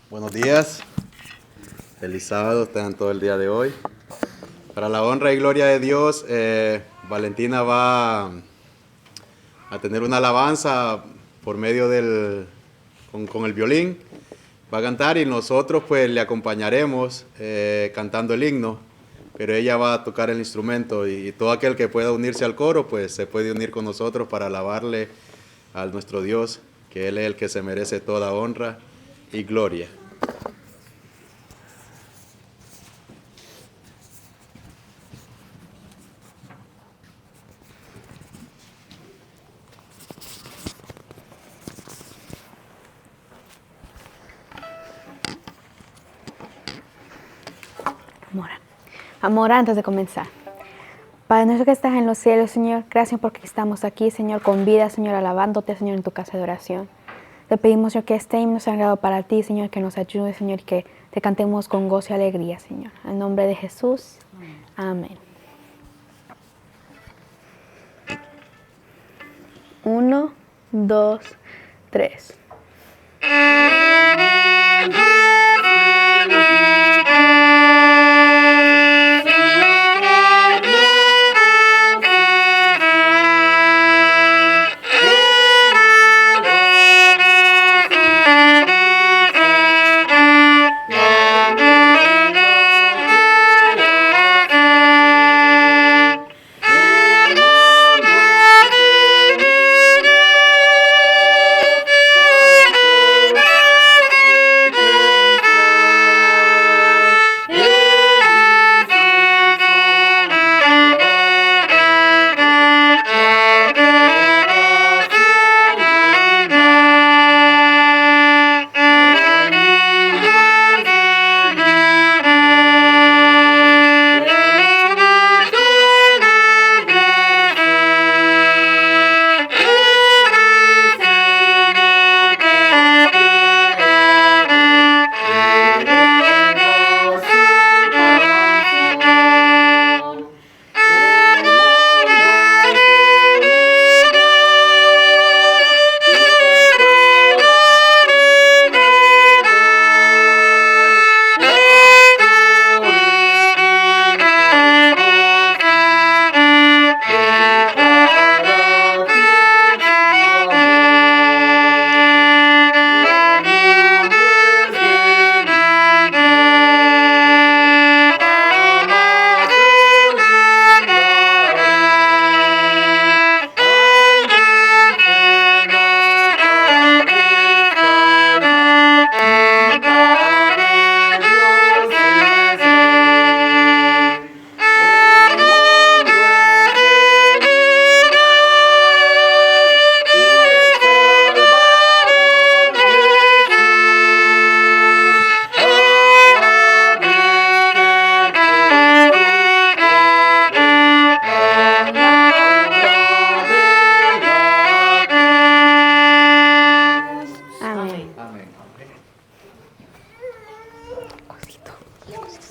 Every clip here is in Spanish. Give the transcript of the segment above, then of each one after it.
Buenos días, feliz sábado, están todo el día de hoy. Para la honra y gloria de Dios, Valentina va a tener una alabanza por medio con el violín. Va a cantar y nosotros pues le acompañaremos cantando el himno, pero ella va a tocar el instrumento y todo aquel que pueda unirse al coro pues se puede unir con nosotros para alabarle a nuestro Dios, que Él es el que se merece toda honra y gloria. Amor, antes de comenzar. Padre nuestro que estás en los cielos, Señor, gracias porque estamos aquí, Señor, con vida, Señor, alabándote, Señor, en tu casa de oración. Te pedimos, Señor, que este himno sea sagrado para ti, Señor, que nos ayude, Señor, que te cantemos con gozo y alegría, Señor. En nombre de Jesús, amén. 1, 2, 3.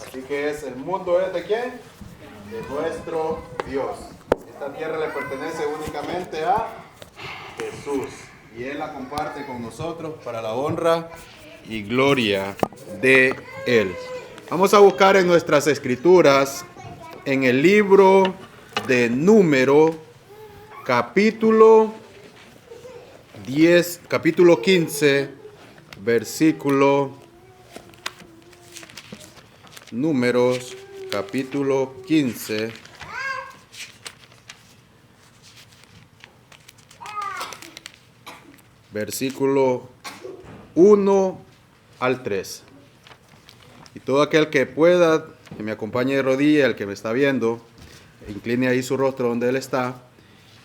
Así que el mundo es ¿de quién? De nuestro Dios. Esta tierra le pertenece únicamente a Jesús. Y Él la comparte con nosotros para la honra y gloria de Él. Vamos a buscar en nuestras escrituras, en el libro de Número, capítulo 10, capítulo 15, versículo Números, capítulo 15, versículo 1 al 3. Y todo aquel que pueda, que me acompañe de rodilla, el que me está viendo, incline ahí su rostro donde Él está.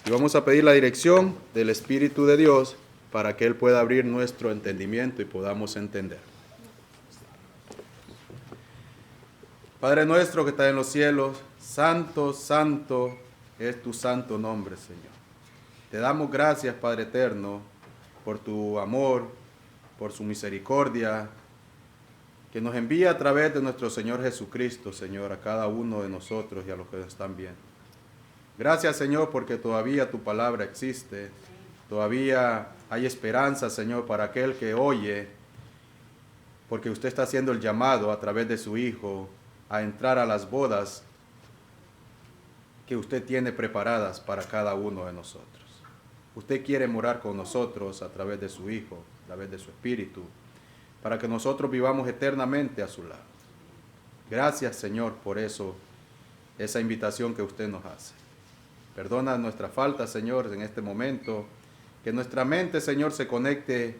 Y vamos a pedir la dirección del Espíritu de Dios para que Él pueda abrir nuestro entendimiento y podamos entender. Padre nuestro que está en los cielos, santo, santo es tu santo nombre, Señor. Te damos gracias, Padre eterno, por tu amor, por su misericordia, que nos envía a través de nuestro Señor Jesucristo, Señor, a cada uno de nosotros y a los que nos están viendo. Gracias, Señor, porque todavía tu palabra existe, todavía hay esperanza, Señor, para aquel que oye porque usted está haciendo el llamado a través de su Hijo a entrar a las bodas que usted tiene preparadas para cada uno de nosotros. Usted quiere morar con nosotros a través de su Hijo, a través de su Espíritu, para que nosotros vivamos eternamente a su lado. Gracias, Señor, por eso, esa invitación que usted nos hace. Perdona nuestras faltas, Señor, en este momento. Que nuestra mente, Señor, se conecte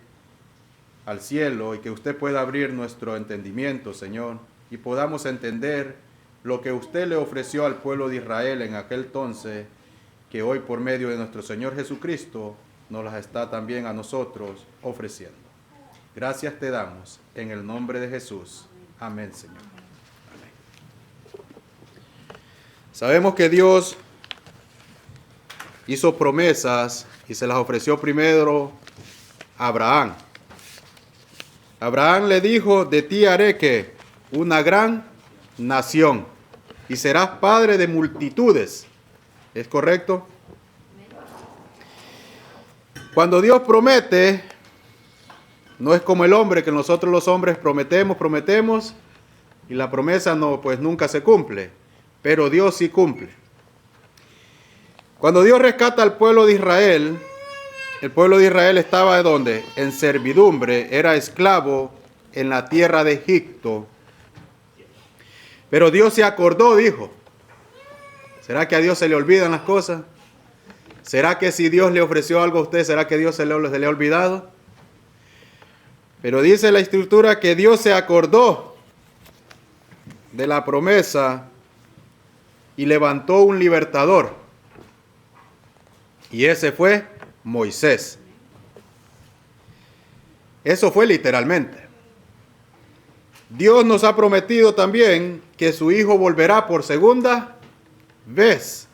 al cielo y que usted pueda abrir nuestro entendimiento, Señor, y podamos entender lo que usted le ofreció al pueblo de Israel en aquel entonces, que hoy por medio de nuestro Señor Jesucristo nos las está también a nosotros ofreciendo. Gracias te damos en el nombre de Jesús. Amén, Señor. Amén. Sabemos que Dios hizo promesas y se las ofreció primero a Abraham. Abraham le dijo, de ti haré que una gran nación y serás padre de multitudes. ¿Es correcto? Cuando Dios promete, no es como el hombre, que nosotros los hombres prometemos y la promesa no, pues nunca se cumple, pero Dios sí cumple. Cuando Dios rescata al pueblo de Israel, el pueblo de Israel estaba ¿de dónde? En servidumbre, era esclavo en la tierra de Egipto. Pero Dios se acordó, dijo. ¿Será que a Dios se le olvidan las cosas? ¿Será que si Dios le ofreció algo a usted, será que Dios se le ha olvidado? Pero dice la Escritura que Dios se acordó de la promesa y levantó un libertador. Y ese fue Moisés. Eso fue literalmente. Dios nos ha prometido también que su Hijo volverá por segunda vez.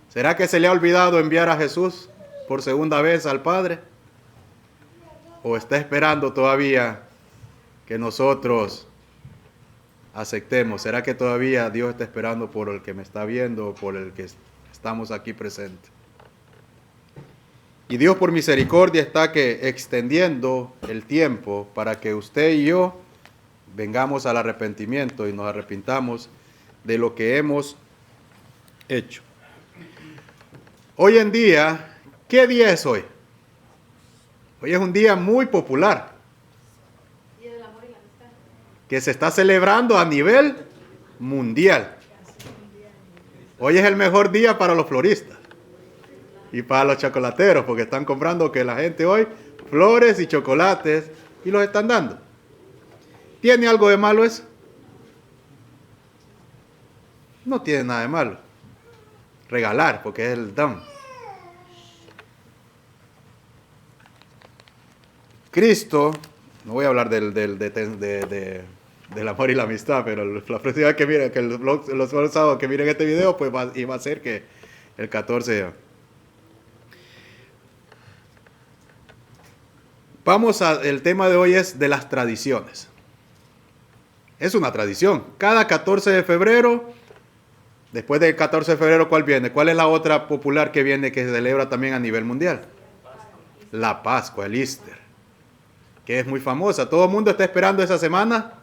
¿Será que se le ha olvidado enviar a Jesús por segunda vez al Padre? ¿O está esperando todavía que nosotros aceptemos? ¿Será que todavía Dios está esperando por el que me está viendo o por el que estamos aquí presentes? Y Dios por misericordia está extendiendo el tiempo para que usted y yo vengamos al arrepentimiento y nos arrepintamos de lo que hemos hecho. Hoy en día, ¿qué día es hoy? Hoy es un día muy popular, Día del amor y la amistad. que se está celebrando a nivel mundial. Hoy es el mejor día para los floristas y para los chocolateros, porque están comprando que la gente hoy flores y chocolates y los están dando. ¿Tiene algo de malo eso? No tiene nada de malo. Regalar, porque es el don. Cristo, no voy a hablar del amor y la amistad, pero la próxima vez que miren, que los sábados que miren este video, pues iba a ser que el 14. El tema de hoy es de las tradiciones. Es una tradición. Cada 14 de febrero, después del 14 de febrero, ¿cuál viene? ¿Cuál es la otra popular que viene, que se celebra también a nivel mundial? La Pascua, el Easter, que es muy famosa. Todo el mundo está esperando esa semana.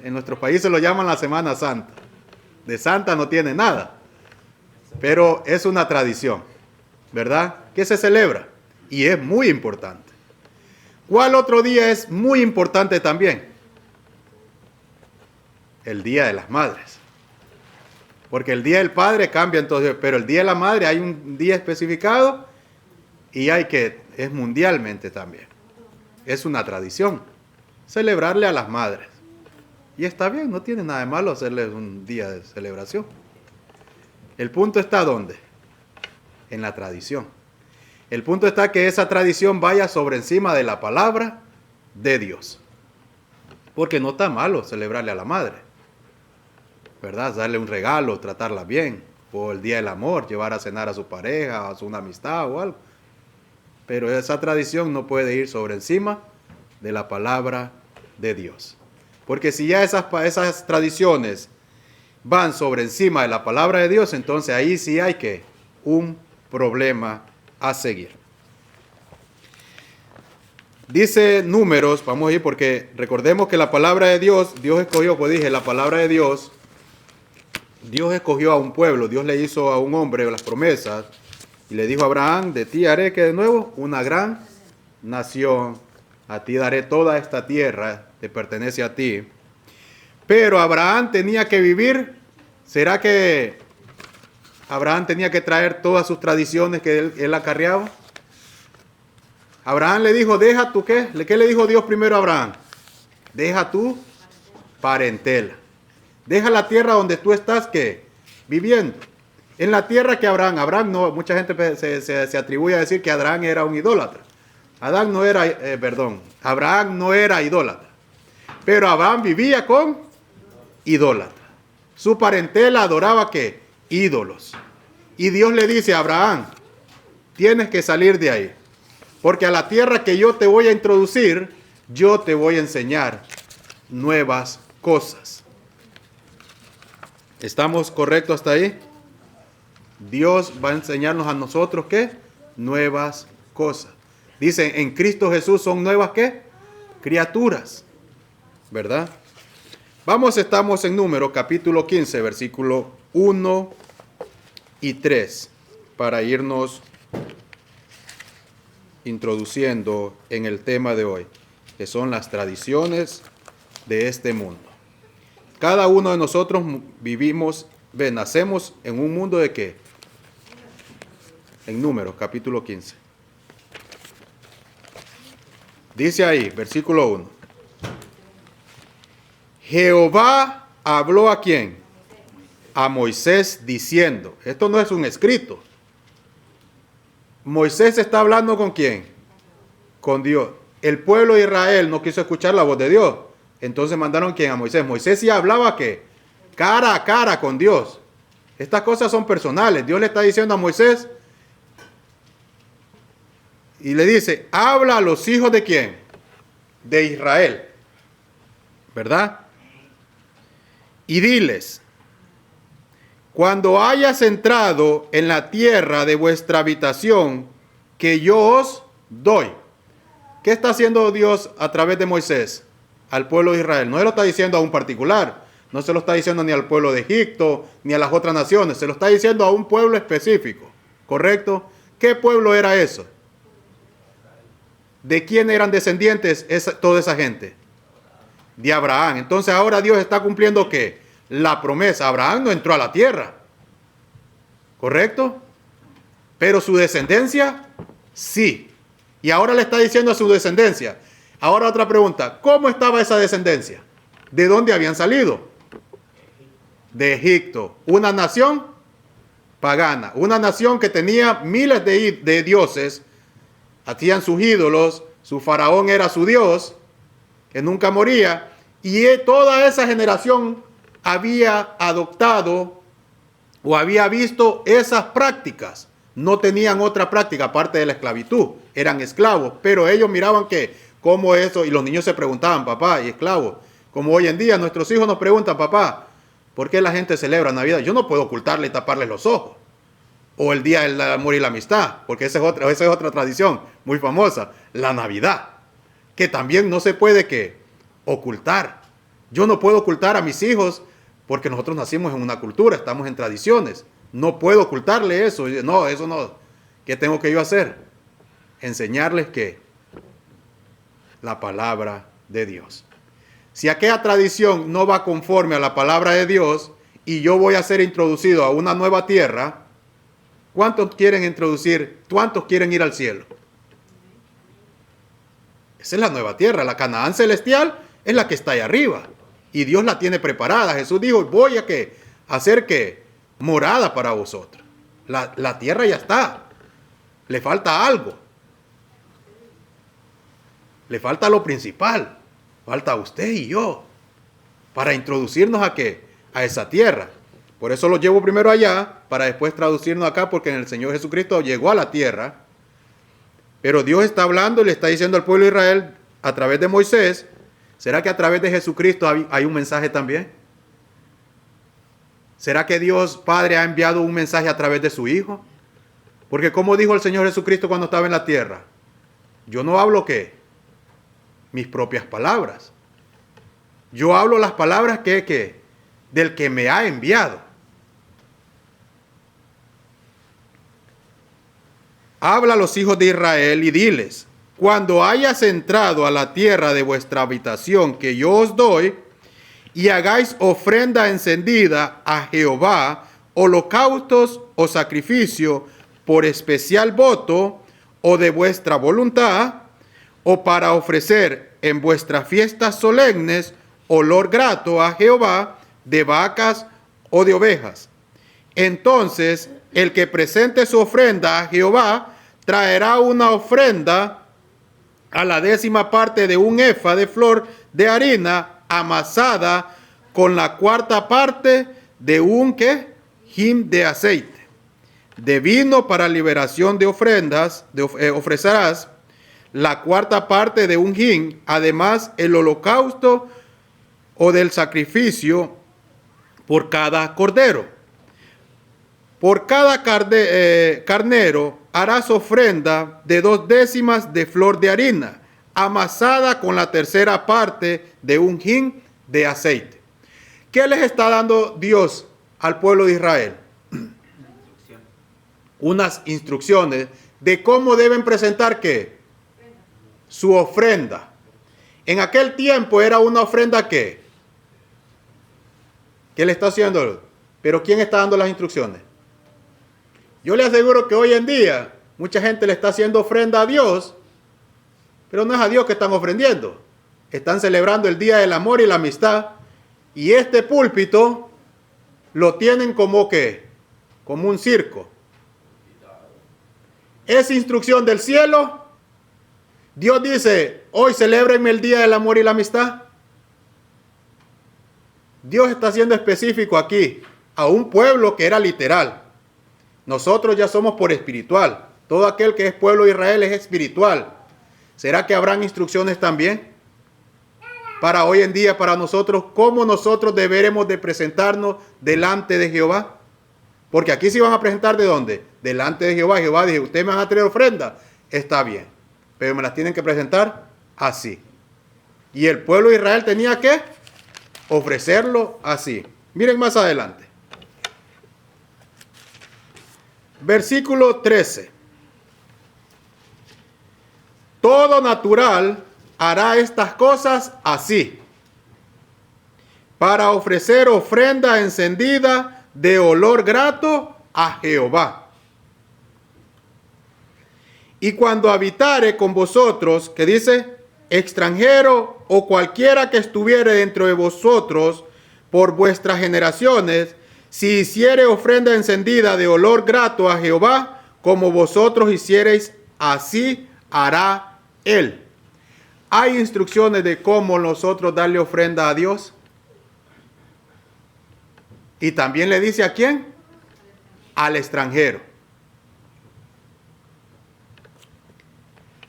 En nuestros países lo llaman la Semana Santa. De santa no tiene nada, pero es una tradición, ¿verdad? Que se celebra y es muy importante. ¿Cuál otro día es muy importante también? El Día de las Madres. Porque el Día del Padre cambia entonces, pero el Día de la Madre hay un día especificado y es mundialmente también. Es una tradición celebrarle a las madres. Y está bien, no tiene nada de malo hacerles un día de celebración. El punto está ¿dónde? En la tradición. El punto está que esa tradición vaya sobre encima de la palabra de Dios. Porque no está malo celebrarle a la madre, ¿verdad? Darle un regalo, tratarla bien. O el día del amor, llevar a cenar a su pareja, a una amistad o algo. Pero esa tradición no puede ir sobre encima de la palabra de Dios. Porque si ya esas tradiciones van sobre encima de la palabra de Dios, entonces ahí sí hay un problema a seguir. Dice Números, vamos a ir porque recordemos que la palabra de Dios, Dios escogió, pues dije, la palabra de Dios, Dios escogió a un pueblo, Dios le hizo a un hombre las promesas y le dijo a Abraham, de ti haré que de nuevo una gran nación, a ti daré toda esta tierra, te pertenece a ti. Pero Abraham tenía que vivir, ¿será que Abraham tenía que traer todas sus tradiciones que él acarreaba? Abraham le dijo, deja tu ¿qué? ¿Qué le dijo Dios primero a Abraham? Deja tu parentela. Deja la tierra donde tú estás, ¿qué? Viviendo. En la tierra que Abraham no, mucha gente se atribuye a decir que Abraham era un idólatra. Abraham no era idólatra. Pero Abraham vivía con idólatra. Su parentela adoraba ¿qué? Ídolos. Y Dios le dice a Abraham, tienes que salir de ahí. Porque a la tierra que yo te voy a introducir, yo te voy a enseñar nuevas cosas. ¿Estamos correctos hasta ahí? Dios va a enseñarnos a nosotros ¿qué? Nuevas cosas. Dicen, en Cristo Jesús son nuevas ¿qué? Criaturas. ¿Verdad? Estamos en Números capítulo 15, versículo 1 y 3, para irnos introduciendo en el tema de hoy, que son las tradiciones de este mundo. Cada uno de nosotros nacemos en un mundo de ¿qué? En Números, capítulo 15. Dice ahí, versículo 1. Jehová habló ¿a quién? A Moisés diciendo, esto no es un escrito. Moisés está hablando ¿con quién? Con Dios. El pueblo de Israel no quiso escuchar la voz de Dios. Entonces mandaron ¿quién? A Moisés. Moisés sí hablaba ¿qué? Cara a cara con Dios. Estas cosas son personales. Dios le está diciendo a Moisés y le dice, habla a los hijos ¿de quién? De Israel. ¿Verdad? Y diles, cuando hayas entrado en la tierra de vuestra habitación, que yo os doy. ¿Qué está haciendo Dios a través de Moisés al pueblo de Israel? No se lo está diciendo a un particular, no se lo está diciendo ni al pueblo de Egipto, ni a las otras naciones, se lo está diciendo a un pueblo específico, ¿correcto? ¿Qué pueblo era eso? ¿De quién eran descendientes toda esa gente? De Abraham. Entonces ahora Dios está cumpliendo ¿qué? La promesa. Abraham no entró a la tierra, ¿correcto? Pero su descendencia, sí. Y ahora le está diciendo a su descendencia. Ahora otra pregunta, ¿cómo estaba esa descendencia? ¿De dónde habían salido? De Egipto, una nación pagana, una nación que tenía miles de dioses, hacían sus ídolos, su faraón era su dios, que nunca moría, y toda esa generación había adoptado o había visto esas prácticas. No tenían otra práctica aparte de la esclavitud, eran esclavos, pero ellos miraban que cómo eso, y los niños se preguntaban, papá, y esclavos, como hoy en día nuestros hijos nos preguntan, papá, ¿por qué la gente celebra Navidad? Yo no puedo ocultarle y taparle los ojos. O el Día del Amor y la Amistad, porque esa es otra tradición muy famosa, la Navidad, que también no se puede ¿qué? Ocultar. Yo no puedo ocultar a mis hijos porque nosotros nacimos en una cultura, estamos en tradiciones. No puedo ocultarle eso. No, eso no. ¿Qué tengo que yo hacer? Enseñarles que la palabra de Dios. Si aquella tradición no va conforme a la palabra de Dios y yo voy a ser introducido a una nueva tierra, ¿cuántos quieren introducir? ¿Cuántos quieren ir al cielo? Esa es la nueva tierra. La Canaán celestial es la que está ahí arriba. Y Dios la tiene preparada. Jesús dijo, voy a hacer que morada para vosotros. La tierra ya está. Le falta algo. Le falta lo principal. Falta usted y yo. Para introducirnos a ¿qué? A esa tierra. Por eso lo llevo primero allá, para después traducirnos acá, porque en el Señor Jesucristo llegó a la tierra. Pero Dios está hablando y le está diciendo al pueblo de Israel a través de Moisés. ¿Será que a través de Jesucristo hay un mensaje también? ¿Será que Dios Padre ha enviado un mensaje a través de su Hijo? Porque como dijo el Señor Jesucristo cuando estaba en la tierra, yo no hablo ¿qué? mis propias palabras. Yo hablo las palabras del que me ha enviado. Habla a los hijos de Israel y diles: cuando hayas entrado a la tierra de vuestra habitación que yo os doy, y hagáis ofrenda encendida a Jehová, holocaustos o sacrificio por especial voto, o de vuestra voluntad, o para ofrecer en vuestras fiestas solemnes olor grato a Jehová, de vacas o de ovejas. Entonces el que presente su ofrenda a Jehová traerá una ofrenda a la 10ª parte de un efa de flor de harina amasada con la 4ª parte de un hin de aceite. De vino para liberación de ofrendas ofrecerás la 4ª parte de un hin, además el holocausto o del sacrificio por cada cordero. Por cada carnero harás ofrenda de 2/10 de flor de harina, amasada con la 3ª parte de un hin de aceite. ¿Qué les está dando Dios al pueblo de Israel? Unas instrucciones de cómo deben presentar ¿qué? Su ofrenda. En aquel tiempo era una ofrenda ¿qué? ¿Qué le está haciendo? Pero ¿quién está dando las instrucciones? Yo le aseguro que hoy en día mucha gente le está haciendo ofrenda a Dios, pero no es a Dios que están ofrendiendo. Están celebrando el Día del Amor y la Amistad, y este púlpito lo tienen como ¿qué? Como un circo. ¿Es instrucción del cielo? Dios dice: hoy celébrenme el Día del Amor y la Amistad. Dios está siendo específico aquí a un pueblo que era literal. Nosotros ya somos por espiritual. Todo aquel que es pueblo de Israel es espiritual. ¿Será que habrán instrucciones también para hoy en día, para nosotros, cómo nosotros deberemos de presentarnos delante de Jehová? Porque aquí sí van a presentar ¿de dónde? Delante de Jehová. Jehová dice: ustedes me van a traer ofrenda. Está bien, pero me las tienen que presentar así. Y el pueblo de Israel tenía que ofrecerlo así. Miren más adelante. Versículo 13. Todo natural hará estas cosas así, para ofrecer ofrenda encendida de olor grato a Jehová. Y cuando habitare con vosotros, que dice, extranjero o cualquiera que estuviere dentro de vosotros por vuestras generaciones, si hiciere ofrenda encendida de olor grato a Jehová, como vosotros hiciereis, así hará él. ¿Hay instrucciones de cómo nosotros darle ofrenda a Dios? Y también le dice: ¿a quién? Al extranjero.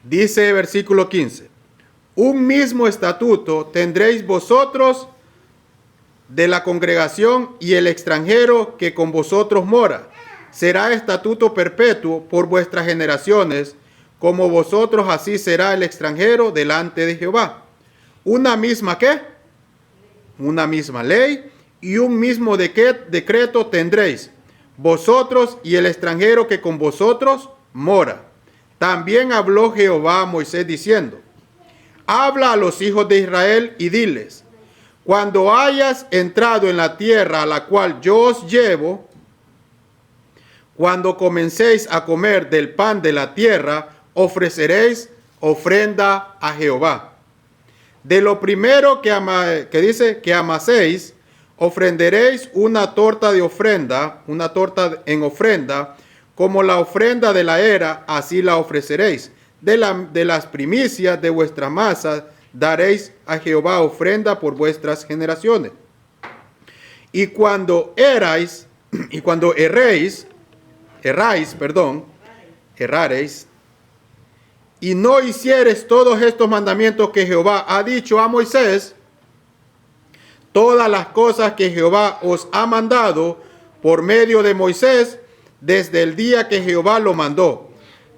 Dice versículo 15: un mismo estatuto tendréis vosotros de la congregación y el extranjero que con vosotros mora. Será estatuto perpetuo por vuestras generaciones, como vosotros así será el extranjero delante de Jehová. Una misma ¿qué? Una misma ley y un mismo decreto tendréis, vosotros y el extranjero que con vosotros mora. También habló Jehová a Moisés diciendo: habla a los hijos de Israel y diles: cuando hayas entrado en la tierra a la cual yo os llevo, cuando comencéis a comer del pan de la tierra, ofreceréis ofrenda a Jehová. De lo primero que dice que amaséis, ofrenderéis una torta de ofrenda, una torta en ofrenda, como la ofrenda de la era, así la ofreceréis. De las primicias de vuestra masa daréis a Jehová ofrenda por vuestras generaciones. Y cuando errareis, y no hicieres todos estos mandamientos que Jehová ha dicho a Moisés, todas las cosas que Jehová os ha mandado por medio de Moisés, desde el día que Jehová lo mandó,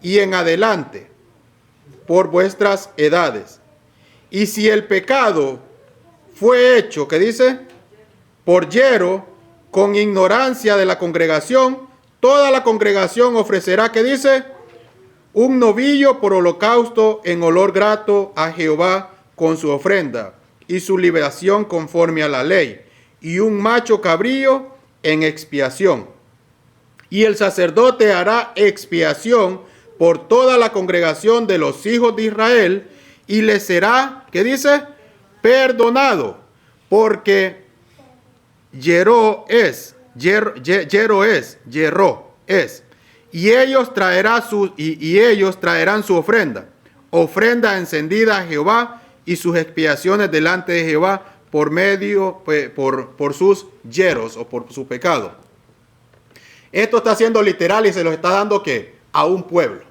y en adelante, por vuestras edades. Y si el pecado fue hecho, ¿qué dice? Por yerro, con ignorancia de la congregación, toda la congregación ofrecerá, ¿qué dice? Un novillo por holocausto en olor grato a Jehová con su ofrenda y su liberación conforme a la ley, y un macho cabrío en expiación. Y el sacerdote hará expiación por toda la congregación de los hijos de Israel, y les será, ¿qué dice? Perdonado, porque yerro es, y ellos traerán su ofrenda encendida a Jehová, y sus expiaciones delante de Jehová por sus yerros o por su pecado. Esto está siendo literal y se los está dando ¿qué? A un pueblo.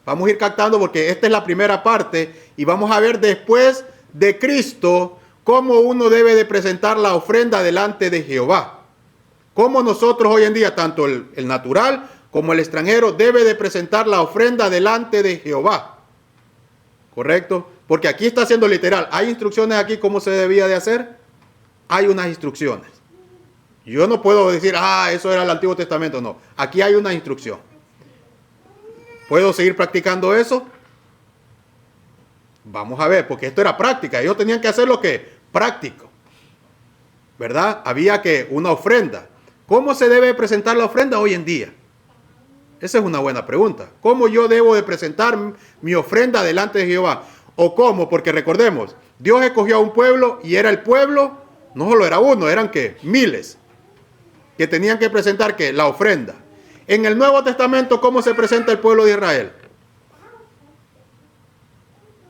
Vamos a ir captando porque esta es la primera parte y vamos a ver después de Cristo cómo uno debe de presentar la ofrenda delante de Jehová. Cómo nosotros hoy en día, tanto el natural como el extranjero, debe de presentar la ofrenda delante de Jehová. ¿Correcto? Porque aquí está siendo literal. ¿Hay instrucciones aquí cómo se debía de hacer? Hay unas instrucciones. Yo no puedo decir, eso era el Antiguo Testamento. No, aquí hay una instrucción. ¿Puedo seguir practicando eso? Vamos a ver, porque esto era práctica. Ellos tenían que hacer lo que práctico. ¿Verdad? Había que una ofrenda. ¿Cómo se debe presentar la ofrenda hoy en día? Esa es una buena pregunta. ¿Cómo yo debo de presentar mi ofrenda delante de Jehová? ¿O cómo? Porque recordemos, Dios escogió a un pueblo y era el pueblo, no solo era uno, eran ¿qué? Miles, que tenían que presentar ¿qué? La ofrenda. En el Nuevo Testamento, ¿cómo se presenta el pueblo de Israel?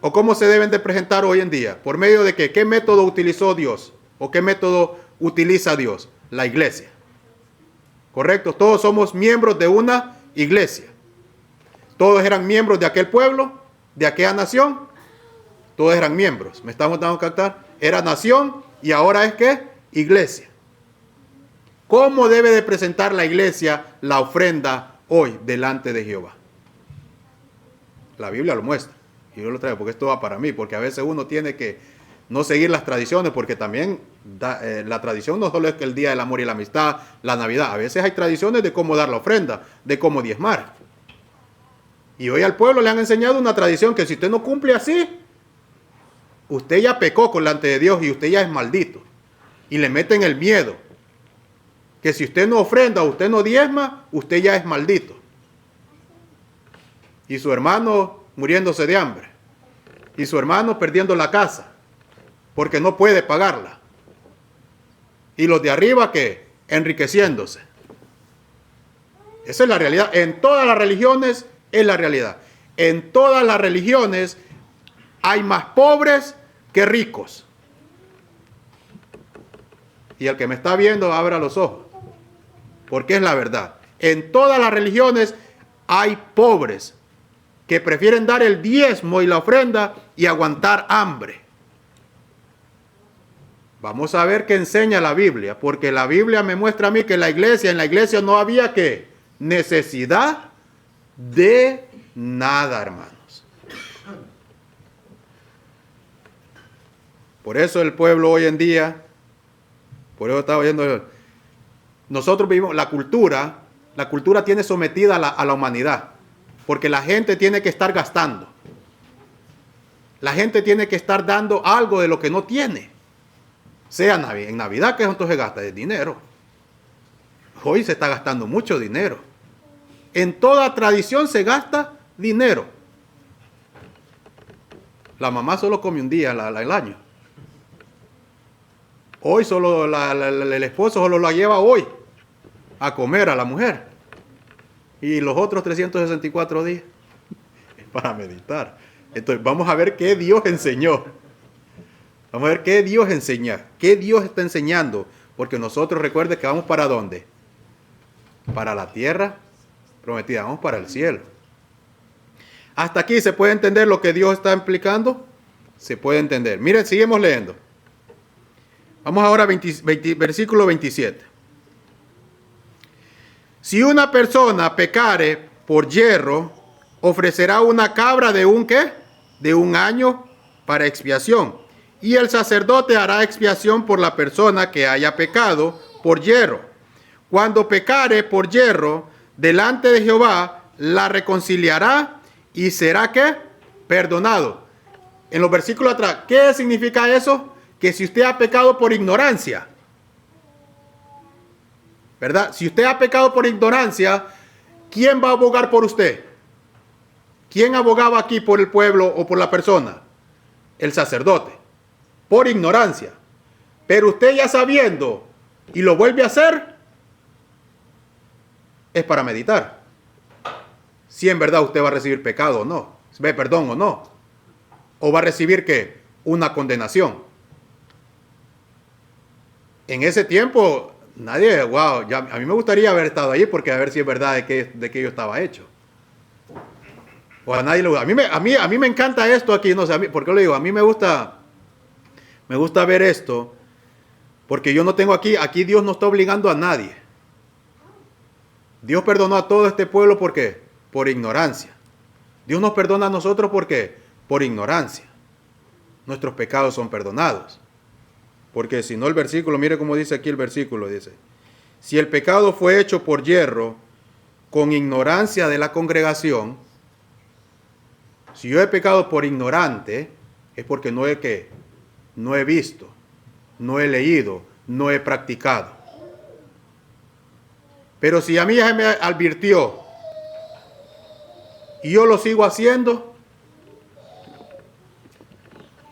¿O cómo se deben de presentar hoy en día? ¿Por medio de qué? ¿Qué método utilizó Dios? ¿O qué método utiliza Dios? La iglesia. ¿Correcto? Todos somos miembros de una iglesia. Todos eran miembros de aquel pueblo, de aquella nación. Todos eran miembros. ¿Me estamos dando a captar? Era nación y ahora es ¿qué? Iglesia. ¿Cómo debe de presentar la iglesia la ofrenda hoy delante de Jehová? La Biblia lo muestra. Y yo lo traigo porque esto va para mí. Porque a veces uno tiene que no seguir las tradiciones. Porque también la tradición no solo es que el día del amor y la amistad, la Navidad. A veces hay tradiciones de cómo dar la ofrenda, de cómo diezmar. Y hoy al pueblo le han enseñado una tradición que si usted no cumple así, usted ya pecó delante de Dios y usted ya es maldito. Y le meten el miedo. Que si usted no ofrenda, usted no diezma, usted ya es maldito. Y su hermano muriéndose de hambre. Y su hermano perdiendo la casa. Porque no puede pagarla. Y los de arriba que enriqueciéndose. Esa es la realidad. En todas las religiones es la realidad. En todas las religiones hay más pobres que ricos. Y el que me está viendo, abra los ojos. Porque es la verdad. En todas las religiones hay pobres que prefieren dar el diezmo y la ofrenda y aguantar hambre. Vamos a ver qué enseña la Biblia, porque la Biblia me muestra a mí que en la iglesia no había ¿qué? Necesidad de nada, hermanos. Por eso el pueblo hoy en día, por eso estaba viendo, nosotros vivimos la cultura tiene sometida a la humanidad, porque la gente tiene que estar gastando. La gente tiene que estar dando algo de lo que no tiene. Sea en Navidad, que entonces gasta el dinero. Hoy se está gastando mucho dinero. En toda tradición se gasta dinero. La mamá solo come un día al año. Hoy solo el esposo solo la lleva hoy a comer a la mujer. Y los otros 364 días es para meditar. Entonces vamos a ver qué Dios enseñó. Vamos a ver qué Dios enseña. Qué Dios está enseñando. Porque nosotros recuerden que vamos para ¿dónde? Para la tierra prometida. Vamos para el cielo. Hasta aquí se puede entender lo que Dios está implicando. Se puede entender. Miren, seguimos leyendo. Vamos ahora a versículo 27. Si una persona pecare por yerro, ofrecerá una cabra de un ¿qué? De un año para expiación, y el sacerdote hará expiación por la persona que haya pecado por yerro. Cuando pecare por yerro delante de Jehová, la reconciliará y será ¿qué? Perdonado. En los versículos atrás, ¿qué significa eso? Que si usted ha pecado por ignorancia, ¿verdad? Si usted ha pecado por ignorancia, ¿quién va a abogar por usted? ¿Quién abogaba aquí por el pueblo o por la persona? El sacerdote, por ignorancia. Pero usted ya sabiendo y lo vuelve a hacer, es para meditar. Si en verdad usted va a recibir pecado o no, perdón o no. O va a recibir ¿qué? Una condenación. En ese tiempo, nadie, wow, ya, a mí me gustaría haber estado allí porque a ver si es verdad de que yo estaba hecho. O a nadie a mí me encanta esto aquí, no sé, ¿por qué lo digo? A mí me gusta ver esto, porque yo no tengo aquí Dios no está obligando a nadie. Dios perdonó a todo este pueblo, ¿por qué? Por ignorancia. Dios nos perdona a nosotros, ¿por qué? Por ignorancia. Nuestros pecados son perdonados. Porque si no el versículo, mire cómo dice aquí el versículo, dice, si el pecado fue hecho por yerro, con ignorancia de la congregación, si yo he pecado por ignorante, es porque no he visto, no he leído, no he practicado. Pero si a mí ya se me advirtió y yo lo sigo haciendo,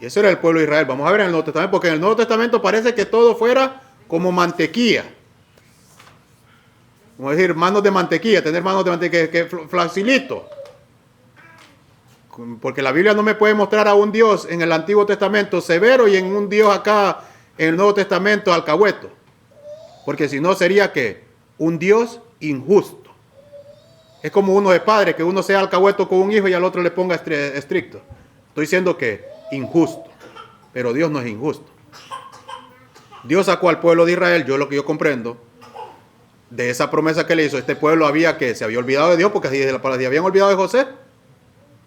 y ese era el pueblo de Israel. Vamos a ver en el Nuevo Testamento, porque en el Nuevo Testamento parece que todo fuera como mantequilla. Como decir, manos de mantequilla, tener manos de mantequilla, que facilito. Porque la Biblia no me puede mostrar a un Dios en el Antiguo Testamento severo y en un Dios acá en el Nuevo Testamento alcahueto. Porque si no sería que un Dios injusto. Es como uno de padre, que uno sea alcahueto con un hijo y al otro le ponga estricto. Estoy diciendo que injusto, pero Dios no es injusto. Dios sacó al pueblo de Israel, lo que yo comprendo, de esa promesa que le hizo. Este pueblo se había olvidado de Dios, porque se habían olvidado de José.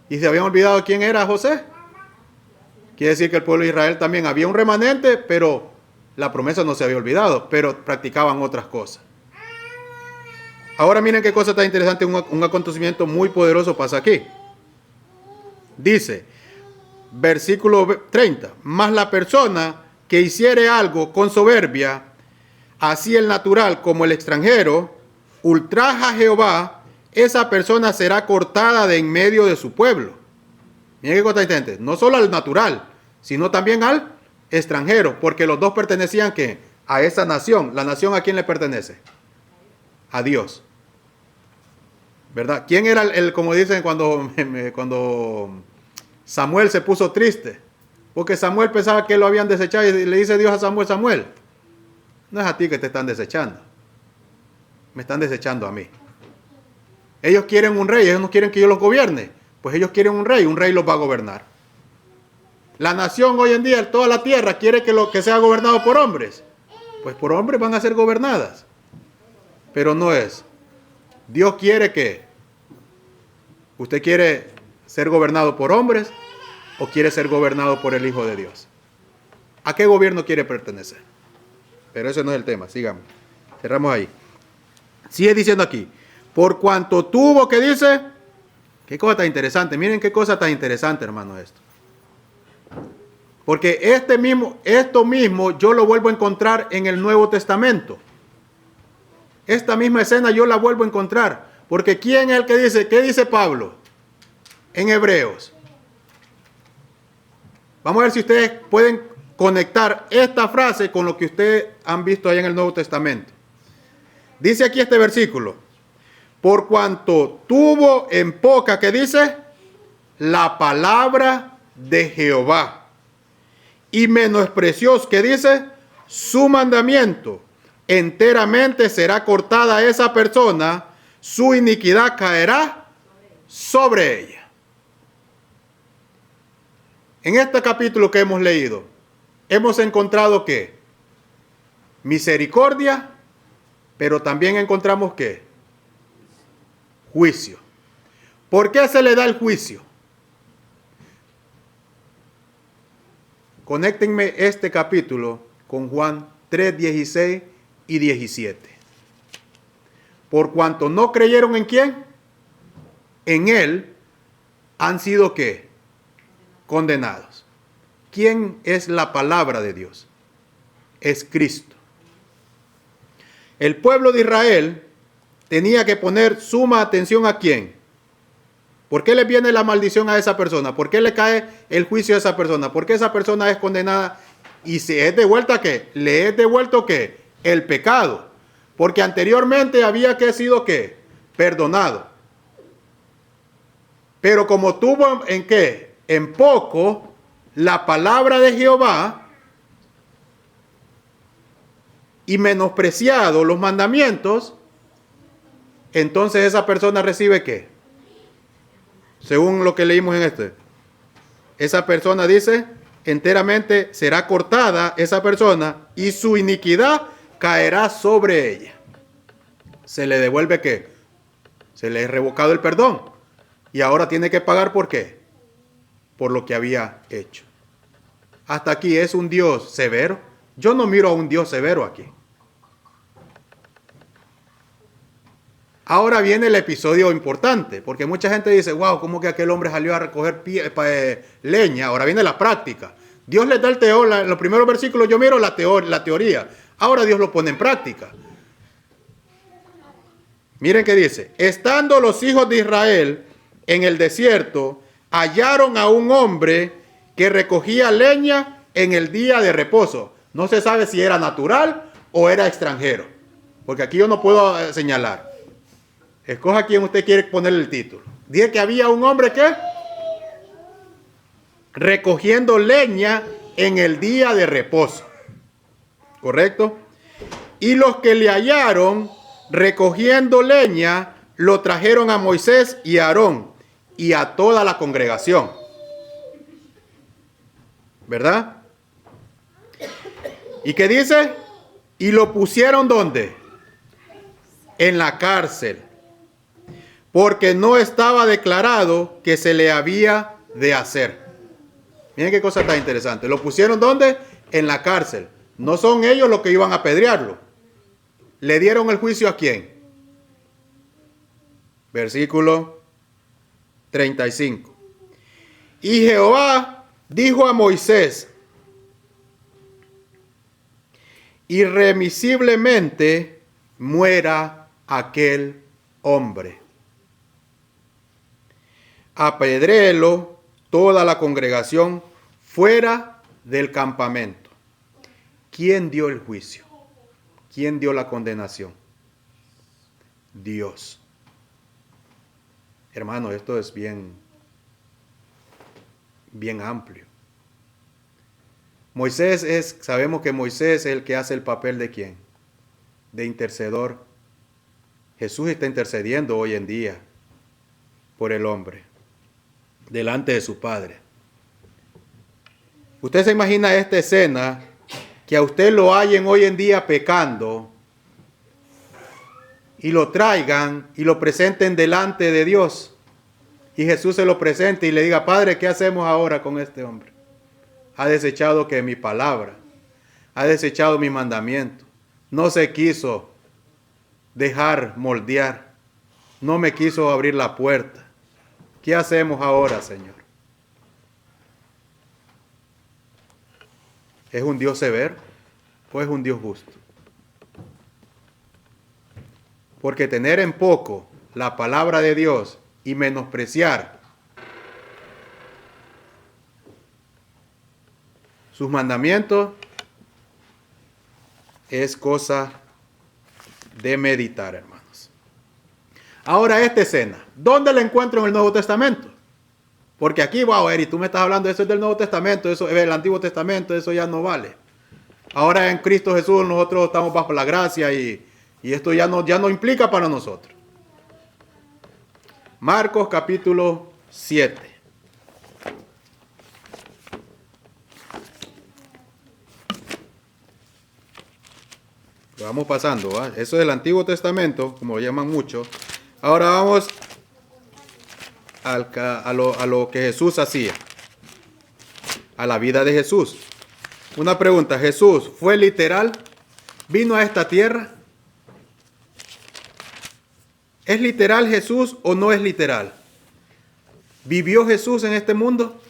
Y se habían olvidado de quién era José. Quiere decir que el pueblo de Israel también había un remanente, pero la promesa no se había olvidado, pero practicaban otras cosas. Ahora miren qué cosa tan interesante, un acontecimiento muy poderoso pasa aquí. Dice, versículo 30, mas la persona que hiciere algo con soberbia, así el natural como el extranjero, ultraja a Jehová, esa persona será cortada de en medio de su pueblo. Miren qué cosa interesante, no solo al natural, sino también al extranjero, porque los dos pertenecían ¿qué? A esa nación. ¿La nación a quién le pertenece? A Dios. ¿Verdad? ¿Quién era como dicen cuando Samuel se puso triste? Porque Samuel pensaba que lo habían desechado y le dice Dios a Samuel, Samuel, no es a ti que te están desechando. Me están desechando a mí. Ellos quieren un rey, ellos no quieren que yo los gobierne. Pues ellos quieren un rey los va a gobernar. La nación hoy en día, toda la tierra, quiere que sea gobernado por hombres. Pues por hombres van a ser gobernadas. Pero no es. Dios quiere que usted quiere ser gobernado por hombres o quiere ser gobernado por el Hijo de Dios. ¿A qué gobierno quiere pertenecer? Pero ese no es el tema, sigamos. Cerramos ahí. Sigue diciendo aquí, por cuanto tuvo, ¿qué dice? Qué cosa tan interesante. Miren qué cosa tan interesante, hermano, esto. Porque esto mismo yo lo vuelvo a encontrar en el Nuevo Testamento. Esta misma escena yo la vuelvo a encontrar. Porque ¿quién es el que dice? ¿Qué dice Pablo en Hebreos? Vamos a ver si ustedes pueden conectar esta frase con lo que ustedes han visto allá en el Nuevo Testamento. Dice aquí este versículo. Por cuanto tuvo en poca, ¿qué dice? La palabra de Jehová. Y menospreció, ¿qué dice? Su mandamiento. Enteramente será cortada esa persona, su iniquidad caerá sobre ella. En este capítulo que hemos leído, hemos encontrado que misericordia, pero también encontramos que juicio. ¿Por qué se le da el juicio? Conéctenme este capítulo con Juan 3, 16 y 17. Por cuanto no creyeron en quién, en él han sido ¿qué? Condenados. ¿Quién es la palabra de Dios? Es Cristo. El pueblo de Israel tenía que poner suma atención a quién. ¿Por qué le viene la maldición a esa persona? ¿Por qué le cae el juicio a esa persona? ¿Por qué esa persona es condenada y se es devuelta qué? Le es devuelto qué? El pecado. Porque anteriormente había que sido qué? Perdonado. Pero como tuvo en qué? En poco la palabra de Jehová y menospreciado los mandamientos, entonces esa persona recibe ¿qué? Según lo que leímos en este. Esa persona dice, enteramente será cortada esa persona y su iniquidad caerá sobre ella. Se le devuelve ¿qué? Se le es revocado el perdón. Y ahora tiene que pagar ¿por qué? Por lo que había hecho. Hasta aquí es un Dios severo. Yo no miro a un Dios severo aquí. Ahora viene el episodio importante, porque mucha gente dice, wow, ¿cómo que aquel hombre salió a recoger leña? Ahora viene la práctica. Dios les da en los primeros versículos yo miro la teoría. Ahora Dios lo pone en práctica. Miren qué dice, estando los hijos de Israel en el desierto, hallaron a un hombre que recogía leña en el día de reposo. No se sabe si era natural o era extranjero, porque aquí yo no puedo señalar. Escoja quién usted quiere ponerle el título. Dice que había un hombre que recogiendo leña en el día de reposo. ¿Correcto? Y los que le hallaron recogiendo leña lo trajeron a Moisés y a Aarón y a toda la congregación. ¿Verdad? ¿Y qué dice? Y lo pusieron ¿dónde? En la cárcel. Porque no estaba declarado que se le había de hacer. Miren qué cosa tan interesante. ¿Lo pusieron dónde? En la cárcel. No son ellos los que iban a apedrearlo. ¿Le dieron el juicio a quién? Versículo 35. Y Jehová dijo a Moisés, irremisiblemente muera aquel hombre. Apedréelo toda la congregación fuera del campamento. ¿Quién dio el juicio? ¿Quién dio la condenación? Dios. Hermano, esto es bien amplio. Sabemos que Moisés es el que hace el papel de ¿quién? De intercedor. Jesús está intercediendo hoy en día por el hombre, delante de su Padre. Usted se imagina esta escena, que a usted lo hallen hoy en día pecando y lo traigan y lo presenten delante de Dios y Jesús se lo presente y le diga, Padre, ¿qué hacemos ahora con este hombre? Ha desechado que mi palabra, ha desechado mi mandamiento, no se quiso dejar moldear, no me quiso abrir la puerta. ¿Qué hacemos ahora, Señor? ¿Es un Dios severo o es un Dios justo? Porque tener en poco la palabra de Dios y menospreciar sus mandamientos es cosa de meditar, hermanos. Ahora esta escena, ¿dónde la encuentro en el Nuevo Testamento? Porque aquí, wow, Eri, tú me estás hablando, eso es del Nuevo Testamento, eso es del Antiguo Testamento, eso ya no vale. Ahora en Cristo Jesús nosotros estamos bajo la gracia y esto ya no implica para nosotros. Marcos capítulo 7. Lo vamos pasando, ¿eh? Eso es del Antiguo Testamento, como lo llaman mucho. Ahora vamos a lo que Jesús hacía, a la vida de Jesús. Una pregunta, ¿Jesús fue literal? ¿Vino a esta tierra? ¿Es literal Jesús o no es literal? ¿Vivió Jesús en este mundo?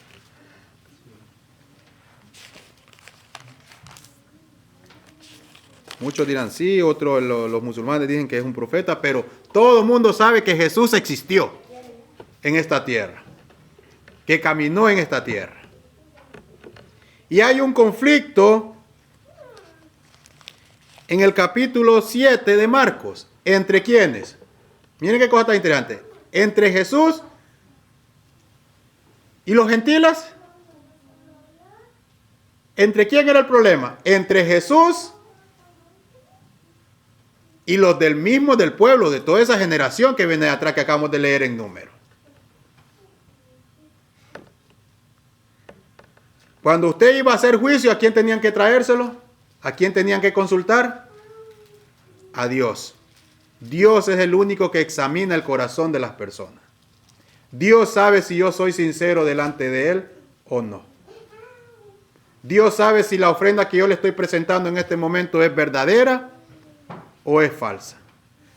Muchos dirán sí, otros los musulmanes dicen que es un profeta, pero todo el mundo sabe que Jesús existió en esta tierra, que caminó en esta tierra. Y hay un conflicto en el capítulo 7 de Marcos. ¿Entre quiénes? Miren qué cosa tan interesante. Entre Jesús y los gentiles. ¿Entre quién era el problema? Entre Jesús y los del pueblo, de toda esa generación que viene de atrás que acabamos de leer en Números. Cuando usted iba a hacer juicio, ¿a quién tenían que traérselo? ¿A quién tenían que consultar? A Dios. Dios es el único que examina el corazón de las personas. Dios sabe si yo soy sincero delante de Él o no. Dios sabe si la ofrenda que yo le estoy presentando en este momento es verdadera o es falsa.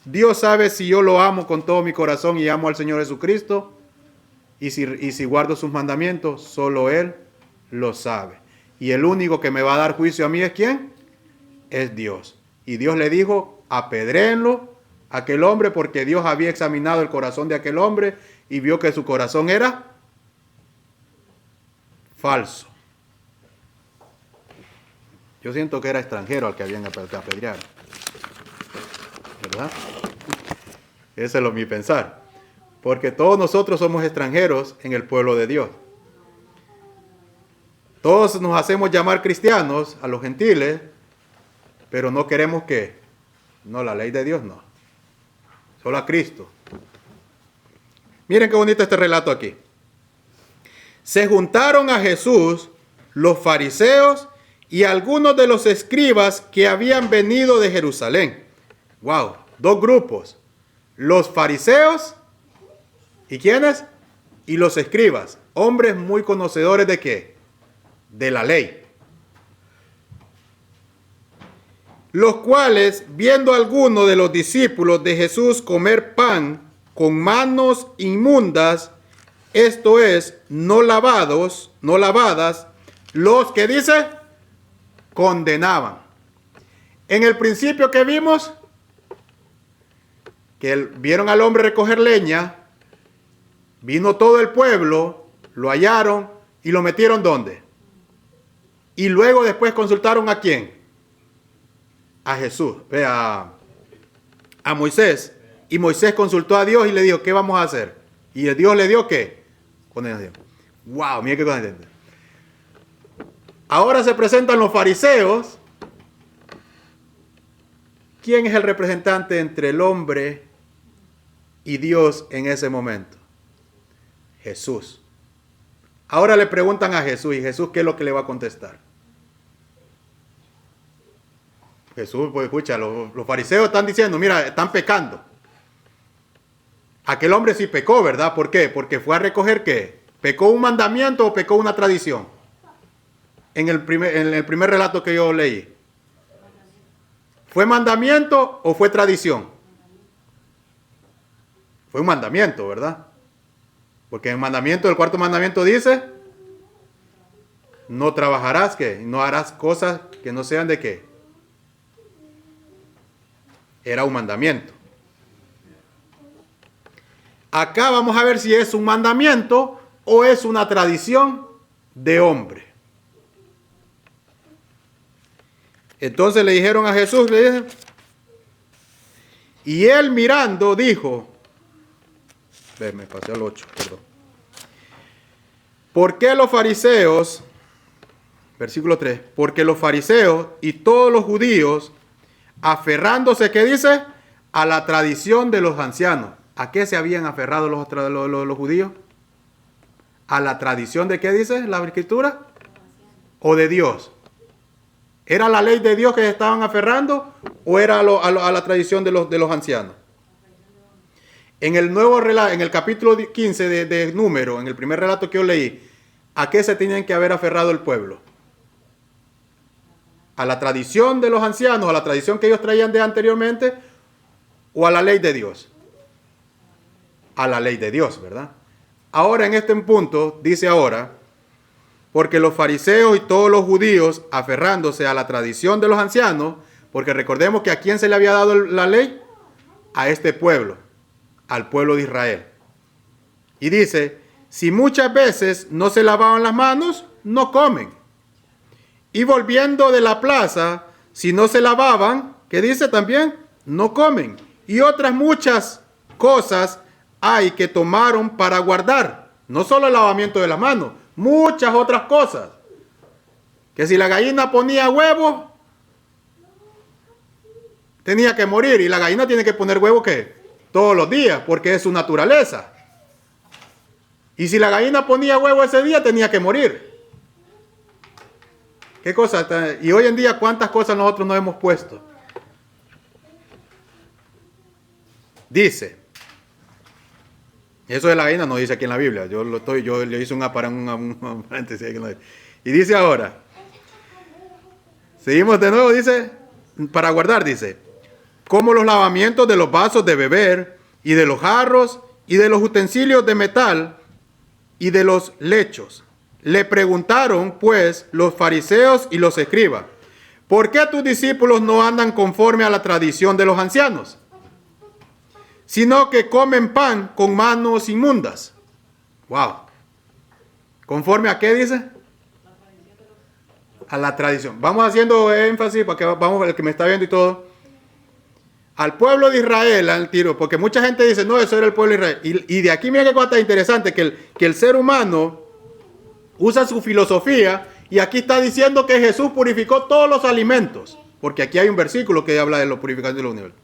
Dios sabe si yo lo amo con todo mi corazón y amo al Señor Jesucristo. Y si guardo sus mandamientos, solo Él lo sabe. Y el único que me va a dar juicio a mí es ¿quién? Es Dios. Y Dios le dijo, apedréenlo a aquel hombre, porque Dios había examinado el corazón de aquel hombre y vio que su corazón era falso. Yo siento que era extranjero al que habían apedreado, ¿verdad? Ese es mi pensar. Porque todos nosotros somos extranjeros en el pueblo de Dios. Todos nos hacemos llamar cristianos a los gentiles, pero no queremos que, no, la ley de Dios no, solo a Cristo. Miren qué bonito este relato aquí. Se juntaron a Jesús los fariseos y algunos de los escribas que habían venido de Jerusalén. Wow, dos grupos, los fariseos y ¿quiénes? Y los escribas, hombres muy conocedores de ¿qué? De la ley. Los cuales, viendo a algunos de los discípulos de Jesús comer pan con manos inmundas, esto es, no lavadas, los que dice, condenaban. En el principio que vimos, que vieron al hombre recoger leña, vino todo el pueblo, lo hallaron y lo metieron ¿dónde? Y luego después consultaron ¿a quién? A Jesús, a Moisés. Y Moisés consultó a Dios y le dijo, ¿qué vamos a hacer? Y Dios le dio ¿qué? Condenación. Wow, mira qué cosa. Ahora se presentan los fariseos. ¿Quién es el representante entre el hombre y Dios en ese momento? Jesús. Ahora le preguntan a Jesús, ¿y Jesús qué es lo que le va a contestar? Jesús, pues escucha, los fariseos están diciendo, mira, están pecando. Aquel hombre sí pecó, ¿verdad? ¿Por qué? Porque fue a recoger ¿qué? ¿Pecó un mandamiento o pecó una tradición? En el primer relato que yo leí. ¿Fue mandamiento o fue tradición? Fue un mandamiento, ¿verdad? Porque en el mandamiento, el cuarto mandamiento dice, no trabajarás, ¿qué? No harás cosas que no sean de qué. Era un mandamiento. Acá vamos a ver si es un mandamiento o es una tradición de hombre. Entonces le dijeron a Jesús, le dije, y él mirando dijo, me pasé al 8, perdón. ¿Por qué los fariseos, versículo 3, porque los fariseos y todos los judíos, aferrándose, ¿qué dice? A la tradición de los ancianos. ¿A qué se habían aferrado los judíos? ¿A la tradición de qué dice la escritura? ¿O de Dios? ¿Era la ley de Dios que se estaban aferrando o era a la tradición de los ancianos? En el nuevo relato, en el capítulo 15 de Número, en el primer relato que yo leí, ¿a qué se tenían que haber aferrado el pueblo? ¿A la tradición de los ancianos, a la tradición que ellos traían de anteriormente, o a la ley de Dios? A la ley de Dios, ¿verdad? Ahora en este punto, dice ahora, porque los fariseos y todos los judíos, aferrándose a la tradición de los ancianos, porque recordemos que a quién se le había dado la ley, a este pueblo, al pueblo de Israel. Y dice, si muchas veces no se lavaban las manos, no comen. Y volviendo de la plaza, si no se lavaban, ¿qué dice también? No comen. Y otras muchas cosas hay que tomaron para guardar. No solo el lavamiento de las manos, muchas otras cosas. Que si la gallina ponía huevos, tenía que morir. Y la gallina tiene que poner huevos, ¿qué? Todos los días, porque es su naturaleza. Y si la gallina ponía huevo ese día, tenía que morir. ¿Qué cosa? Y hoy en día, ¿cuántas cosas nosotros nos hemos puesto? Dice, eso de la gallina no dice aquí en la Biblia, yo le hice un paréntesis aquí. Y dice ahora, seguimos de nuevo, dice, para guardar, dice, como los lavamientos de los vasos de beber, y de los jarros, y de los utensilios de metal, y de los lechos. Le preguntaron, pues, los fariseos y los escribas, ¿por qué tus discípulos no andan conforme a la tradición de los ancianos, sino que comen pan con manos inmundas? Wow. ¿Conforme a qué dice? A la tradición. Vamos haciendo énfasis para que vamos, el que me está viendo y todo. Al pueblo de Israel, al tiro, porque mucha gente dice, no, eso era el pueblo de Israel. Y de aquí mira qué cosa interesante, que el ser humano usa su filosofía, y aquí está diciendo que Jesús purificó todos los alimentos, porque aquí hay un versículo que habla de la purificación de los niveles.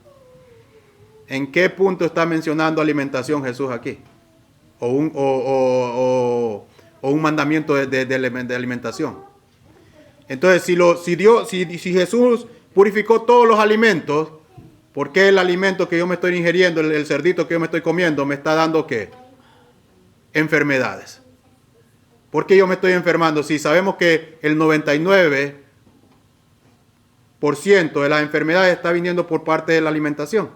¿En qué punto está mencionando alimentación Jesús aquí? O un mandamiento de alimentación. Entonces, si Jesús purificó todos los alimentos, ¿por qué el alimento que yo me estoy ingiriendo, el cerdito que yo me estoy comiendo, me está dando qué? Enfermedades. ¿Por qué yo me estoy enfermando? Si sabemos que el 99% de las enfermedades está viniendo por parte de la alimentación.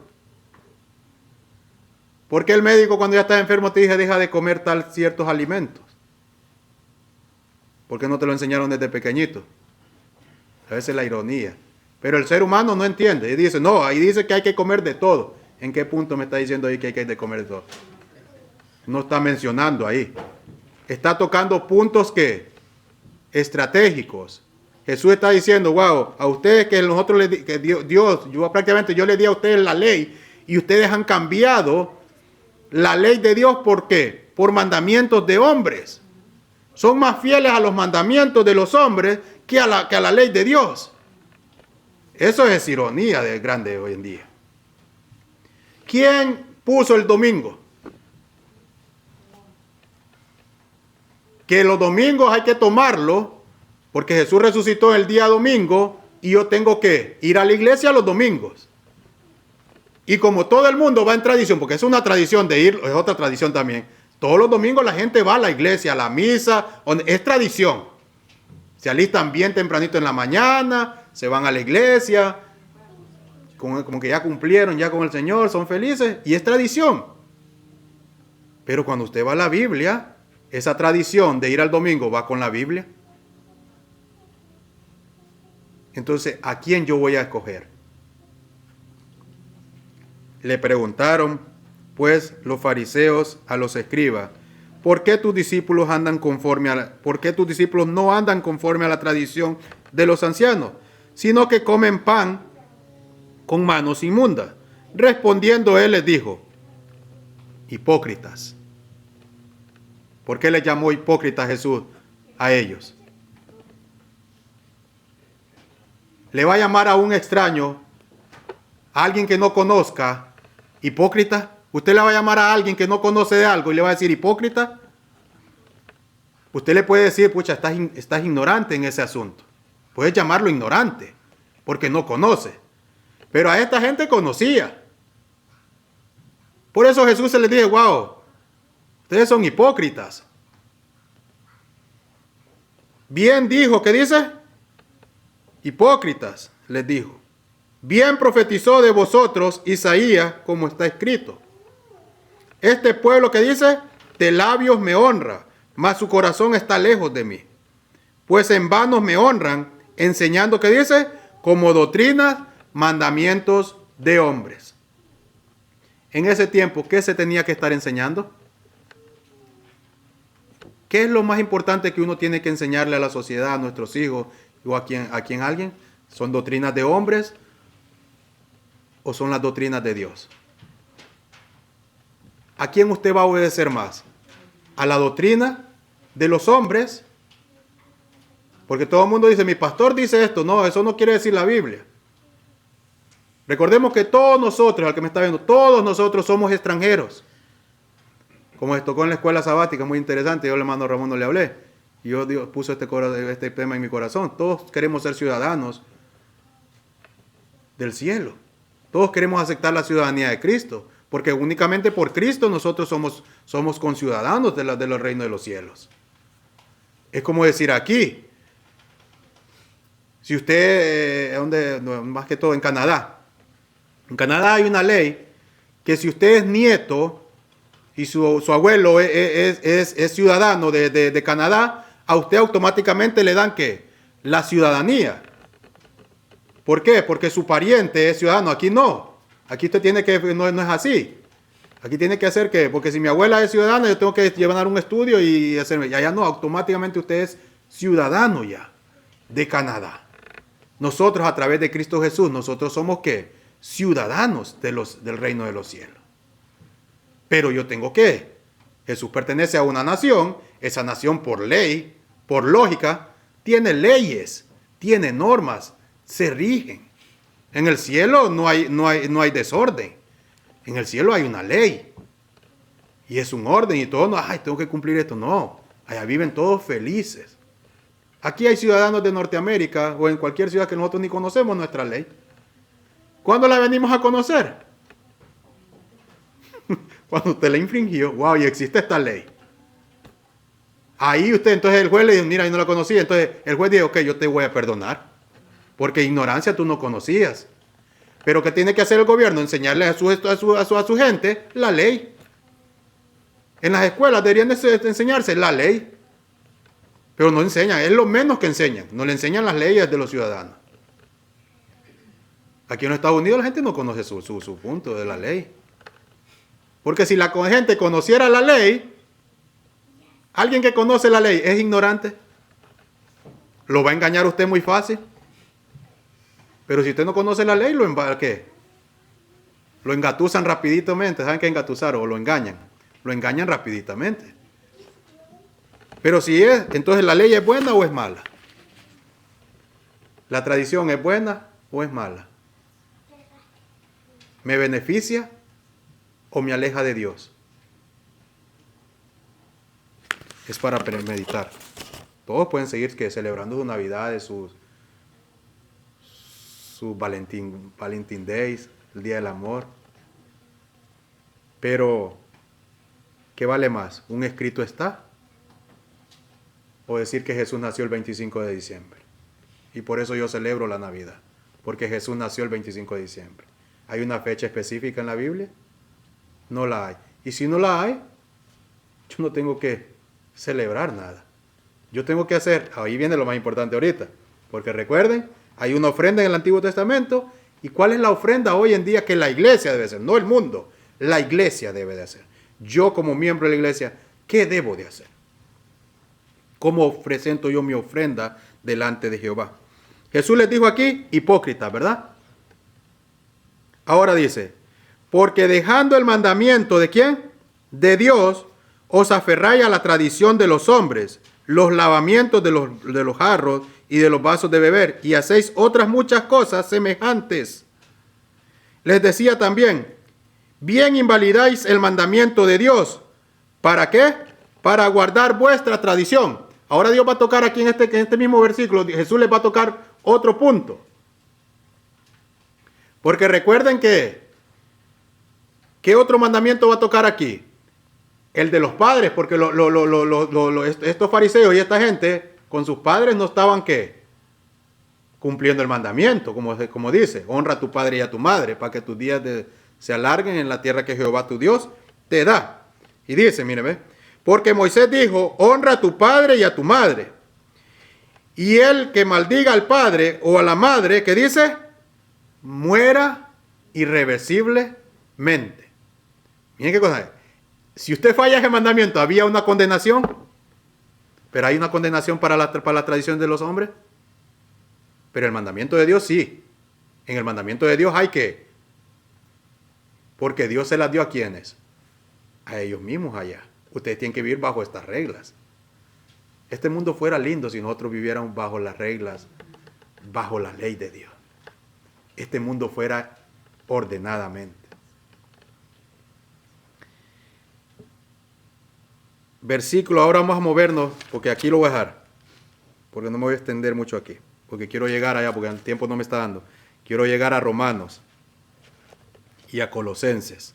¿Por qué el médico cuando ya estás enfermo te dice deja de comer ciertos alimentos? ¿Por qué no te lo enseñaron desde pequeñito? A veces la ironía. Pero el ser humano no entiende. Y dice, no, ahí dice que hay que comer de todo. ¿En qué punto me está diciendo ahí que hay que comer de todo? No está mencionando ahí. Está tocando puntos que estratégicos. Jesús está diciendo, wow, a ustedes que nosotros que Dios, yo le di a ustedes la ley y ustedes han cambiado la ley de Dios. ¿Por qué? Por mandamientos de hombres. Son más fieles a los mandamientos de los hombres que a la ley de Dios. Eso es ironía de grande hoy en día. ¿Quién puso el domingo? Que los domingos hay que tomarlo, porque Jesús resucitó el día domingo y yo tengo que ir a la iglesia los domingos. Y como todo el mundo va en tradición, porque es una tradición de ir, es otra tradición también. Todos los domingos la gente va a la iglesia, a la misa, es tradición. Se alistan bien tempranito en la mañana, se van a la iglesia, como que ya cumplieron ya con el Señor, son felices, y es tradición. Pero cuando usted va a la Biblia, esa tradición de ir al domingo va con la Biblia. Entonces, ¿a quién yo voy a escoger? Le preguntaron, pues, los fariseos a los escribas, ¿por qué tus discípulos no andan conforme a la tradición de los ancianos, sino que comen pan con manos inmundas? Respondiendo él les dijo, hipócritas. ¿Por qué les llamó hipócritas Jesús a ellos? ¿Le va a llamar a un extraño, a alguien que no conozca, hipócrita? ¿Usted le va a llamar a alguien que no conoce de algo y le va a decir hipócrita? Usted le puede decir, pucha, estás ignorante en ese asunto. Puedes llamarlo ignorante, porque no conoce. Pero a esta gente conocía. Por eso Jesús se les dice, wow, ustedes son hipócritas. Bien dijo, ¿qué dice? hipócritas, les dijo, bien profetizó de vosotros Isaías, como está escrito. Este pueblo que dice, de labios me honra, mas su corazón está lejos de mí. Pues en vano me honran, enseñando, que dice, como doctrinas, mandamientos de hombres. En ese tiempo, ¿qué se tenía que estar enseñando? ¿Qué es lo más importante que uno tiene que enseñarle a la sociedad, a nuestros hijos o a quien alguien? ¿Son doctrinas de hombres o son las doctrinas de Dios? ¿A quién usted va a obedecer más? ¿A la doctrina de los hombres? Porque todo el mundo dice, mi pastor dice esto. No, eso no quiere decir la Biblia. Recordemos que todos nosotros, al que me está viendo, todos nosotros somos extranjeros. Como les tocó en la escuela sabática, muy interesante. Yo le mando a Ramón, no le hablé. Y Dios puso este tema en mi corazón. Todos queremos ser ciudadanos del cielo. Todos queremos aceptar la ciudadanía de Cristo. Porque únicamente por Cristo nosotros somos conciudadanos de los reinos de los cielos. Es como decir aquí, si usted, más que todo en Canadá. En Canadá hay una ley que si usted es nieto y su abuelo es ciudadano de Canadá, a usted automáticamente le dan ¿qué? La ciudadanía. ¿Por qué? Porque su pariente es ciudadano. Aquí no. Aquí usted tiene que, no es así. Aquí tiene que hacer ¿qué? Porque si mi abuela es ciudadana, yo tengo que llevar un estudio y hacerme. Ya no, automáticamente usted es ciudadano ya de Canadá. Nosotros a través de Cristo Jesús, nosotros somos ¿qué? Ciudadanos del reino de los cielos. Pero yo tengo que, Jesús pertenece a una nación, esa nación por ley, por lógica, tiene leyes, tiene normas, se rigen. En el cielo no hay desorden. En el cielo hay una ley. Y es un orden y todo, no, ay, tengo que cumplir esto. No, allá viven todos felices. Aquí hay ciudadanos de Norteamérica o en cualquier ciudad que nosotros ni conocemos nuestra ley. ¿Cuándo la venimos a conocer? Cuando usted la infringió. Wow, y existe esta ley. Ahí usted, entonces el juez le dijo, mira, yo no la conocía. Entonces el juez dijo, ok, yo te voy a perdonar. Porque ignorancia tú no conocías. Pero ¿qué tiene que hacer el gobierno? Enseñarle a su gente la ley. En las escuelas deberían enseñarse la ley. Pero no enseñan, es lo menos que enseñan. No le enseñan las leyes de los ciudadanos. Aquí en los Estados Unidos la gente no conoce su punto de la ley. Porque si la gente conociera la ley, alguien que conoce la ley es ignorante. Lo va a engañar usted muy fácil. Pero si usted no conoce la ley, ¿qué? Lo engatusan rapiditamente. ¿Saben qué es engatusar? O lo engañan. Lo engañan rapiditamente. Pero si es, entonces la ley es buena o es mala. La tradición es buena o es mala. ¿Me beneficia o me aleja de Dios? Es para meditar. Todos pueden seguir celebrando sus navidades, sus Valentine Days, el Día del Amor. Pero, ¿qué vale más? ¿Un escrito está? O decir que Jesús nació el 25 de diciembre. Y por eso yo celebro la Navidad. Porque Jesús nació el 25 de diciembre. ¿Hay una fecha específica en la Biblia? No la hay. Y si no la hay, yo no tengo que celebrar nada. Yo tengo que hacer, ahí viene lo más importante ahorita. Porque recuerden, hay una ofrenda en el Antiguo Testamento. ¿Y cuál es la ofrenda hoy en día que la iglesia debe hacer? No el mundo, la iglesia debe de hacer. Yo como miembro de la iglesia, ¿qué debo de hacer? ¿Cómo presento yo mi ofrenda delante de Jehová? Jesús les dijo aquí, hipócritas, ¿verdad? Ahora dice, porque dejando el mandamiento ¿de quién? De Dios, os aferráis a la tradición de los hombres, los lavamientos de los jarros y de los vasos de beber, y hacéis otras muchas cosas semejantes. Les decía también, bien invalidáis el mandamiento de Dios. ¿Para qué? Para guardar vuestra tradición. Ahora Dios va a tocar aquí en este mismo versículo, Jesús les va a tocar otro punto. Porque recuerden que, ¿qué otro mandamiento va a tocar aquí? El de los padres, porque estos fariseos y esta gente con sus padres no estaban ¿qué? cumpliendo el mandamiento, como dice, honra a tu padre y a tu madre, para que tus días se alarguen en la tierra que Jehová tu Dios te da. Y dice, mire, ve, porque Moisés dijo, honra a tu padre y a tu madre. Y el que maldiga al padre o a la madre, ¿qué dice? Muera irreversiblemente. Miren qué cosa es. Si usted falla ese mandamiento, ¿había una condenación? ¿Pero hay una condenación para la tradición de los hombres? Pero el mandamiento de Dios sí. En el mandamiento de Dios hay que. Porque Dios se las dio a quienes. A ellos mismos allá. Ustedes tienen que vivir bajo estas reglas. Este mundo fuera lindo si nosotros viviéramos bajo las reglas, bajo la ley de Dios. Este mundo fuera ordenadamente. Versículo, ahora vamos a movernos, porque aquí lo voy a dejar. Porque no me voy a extender mucho aquí. Porque quiero llegar allá, porque el tiempo no me está dando. Quiero llegar a Romanos y a Colosenses.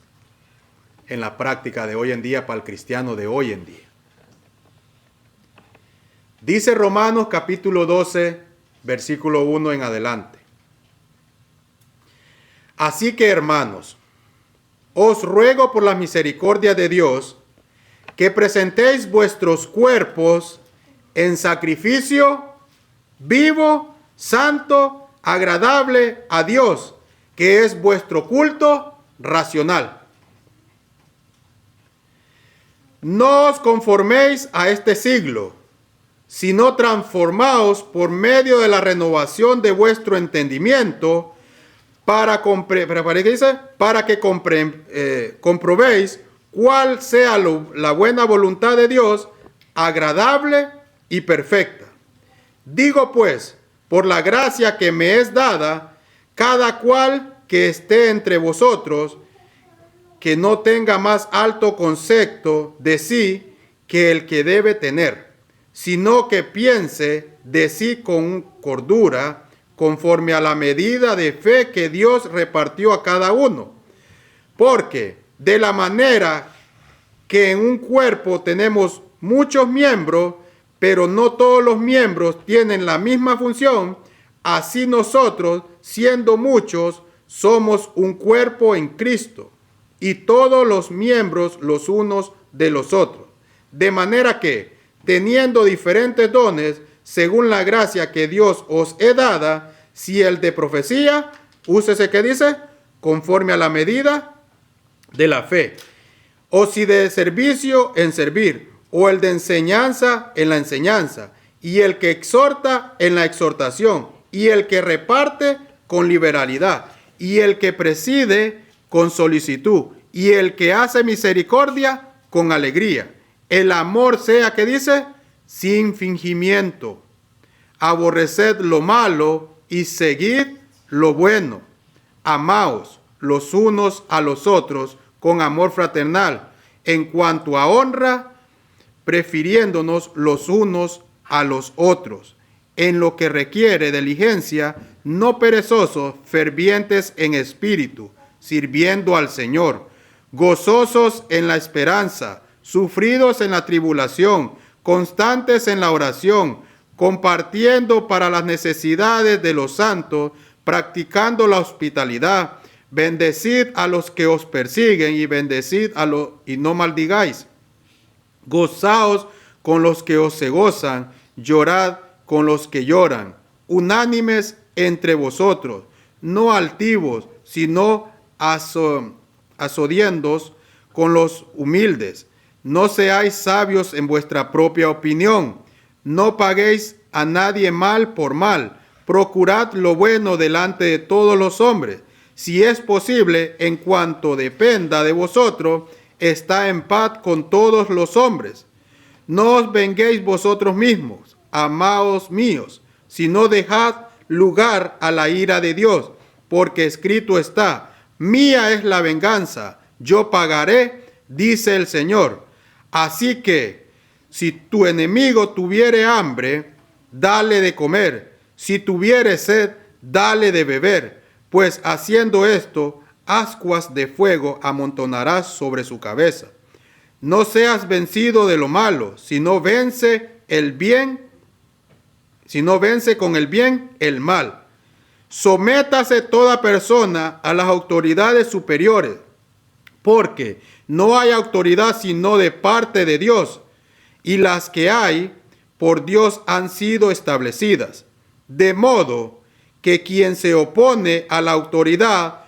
En la práctica de hoy en día, para el cristiano de hoy en día. Dice Romanos capítulo 12, versículo 1 en adelante. Así que, hermanos, os ruego por la misericordia de Dios que presentéis vuestros cuerpos en sacrificio vivo, santo, agradable a Dios, que es vuestro culto racional. No os conforméis a este siglo, sino transformaos por medio de la renovación de vuestro entendimiento, para que comprobéis cuál sea la buena voluntad de Dios, agradable y perfecta. Digo pues, por la gracia que me es dada, cada cual que esté entre vosotros, que no tenga más alto concepto de sí que el que debe tener, sino que piense de sí con cordura, conforme a la medida de fe que Dios repartió a cada uno. Porque de la manera que en un cuerpo tenemos muchos miembros, pero no todos los miembros tienen la misma función, así nosotros, siendo muchos, somos un cuerpo en Cristo, y todos los miembros los unos de los otros. De manera que, teniendo diferentes dones, según la gracia que Dios os he dada, si el de profecía, úsese, ¿qué dice? Conforme a la medida de la fe. O si de servicio, en servir. O el de enseñanza, en la enseñanza. Y el que exhorta, en la exhortación. Y el que reparte, con liberalidad. Y el que preside, con solicitud. Y el que hace misericordia, con alegría. El amor sea, ¿qué dice? Sin fingimiento. Aborreced lo malo y seguid lo bueno. Amaos los unos a los otros con amor fraternal. En cuanto a honra, prefiriéndonos los unos a los otros. En lo que requiere diligencia, no perezosos, fervientes en espíritu, sirviendo al Señor. Gozosos en la esperanza, sufridos en la tribulación, constantes en la oración, compartiendo para las necesidades de los santos, practicando la hospitalidad. Bendecid a los que os persiguen y bendecid a los y no maldigáis. Gozaos con los que os se gozan, llorad con los que lloran. Unánimes entre vosotros, no altivos, sino asodiendos con los humildes. No seáis sabios en vuestra propia opinión. No paguéis a nadie mal por mal. Procurad lo bueno delante de todos los hombres. Si es posible, en cuanto dependa de vosotros, está en paz con todos los hombres. No os venguéis vosotros mismos, amados míos, sino dejad lugar a la ira de Dios, porque escrito está: mía es la venganza, yo pagaré, dice el Señor. Así que, si tu enemigo tuviere hambre, dale de comer. Si tuviere sed, dale de beber. Pues haciendo esto, ascuas de fuego amontonarás sobre su cabeza. No seas vencido de lo malo, sino vence el bien, sino vence con el bien el mal. Sométase toda persona a las autoridades superiores, porque no hay autoridad sino de parte de Dios, y las que hay por Dios han sido establecidas. De modo que quien se opone a la autoridad,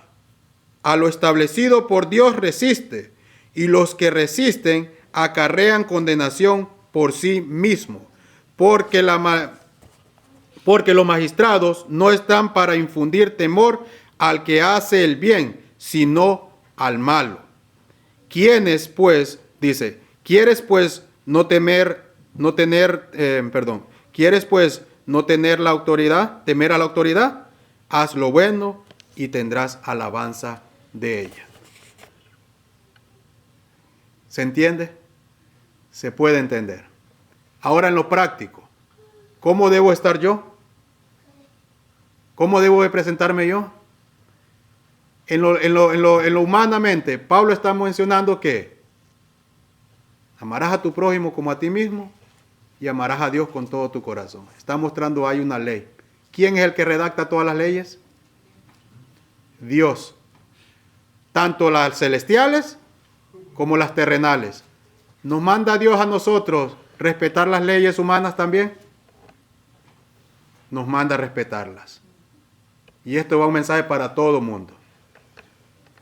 a lo establecido por Dios, resiste, y los que resisten acarrean condenación por sí mismos, porque los magistrados no están para infundir temor al que hace el bien, sino al malo. ¿Quieres pues no tener la autoridad, temer a la autoridad? Haz lo bueno y tendrás alabanza de ella. ¿Se entiende? Se puede entender. Ahora en lo práctico, ¿cómo debo estar yo? ¿Cómo debo de presentarme yo? En lo humanamente, Pablo está mencionando que amarás a tu prójimo como a ti mismo y amarás a Dios con todo tu corazón. Está mostrando ahí una ley. ¿Quién es el que redacta todas las leyes? Dios. Tanto las celestiales como las terrenales. ¿Nos manda Dios a nosotros respetar las leyes humanas también? Nos manda a respetarlas. Y esto va un mensaje para todo el mundo.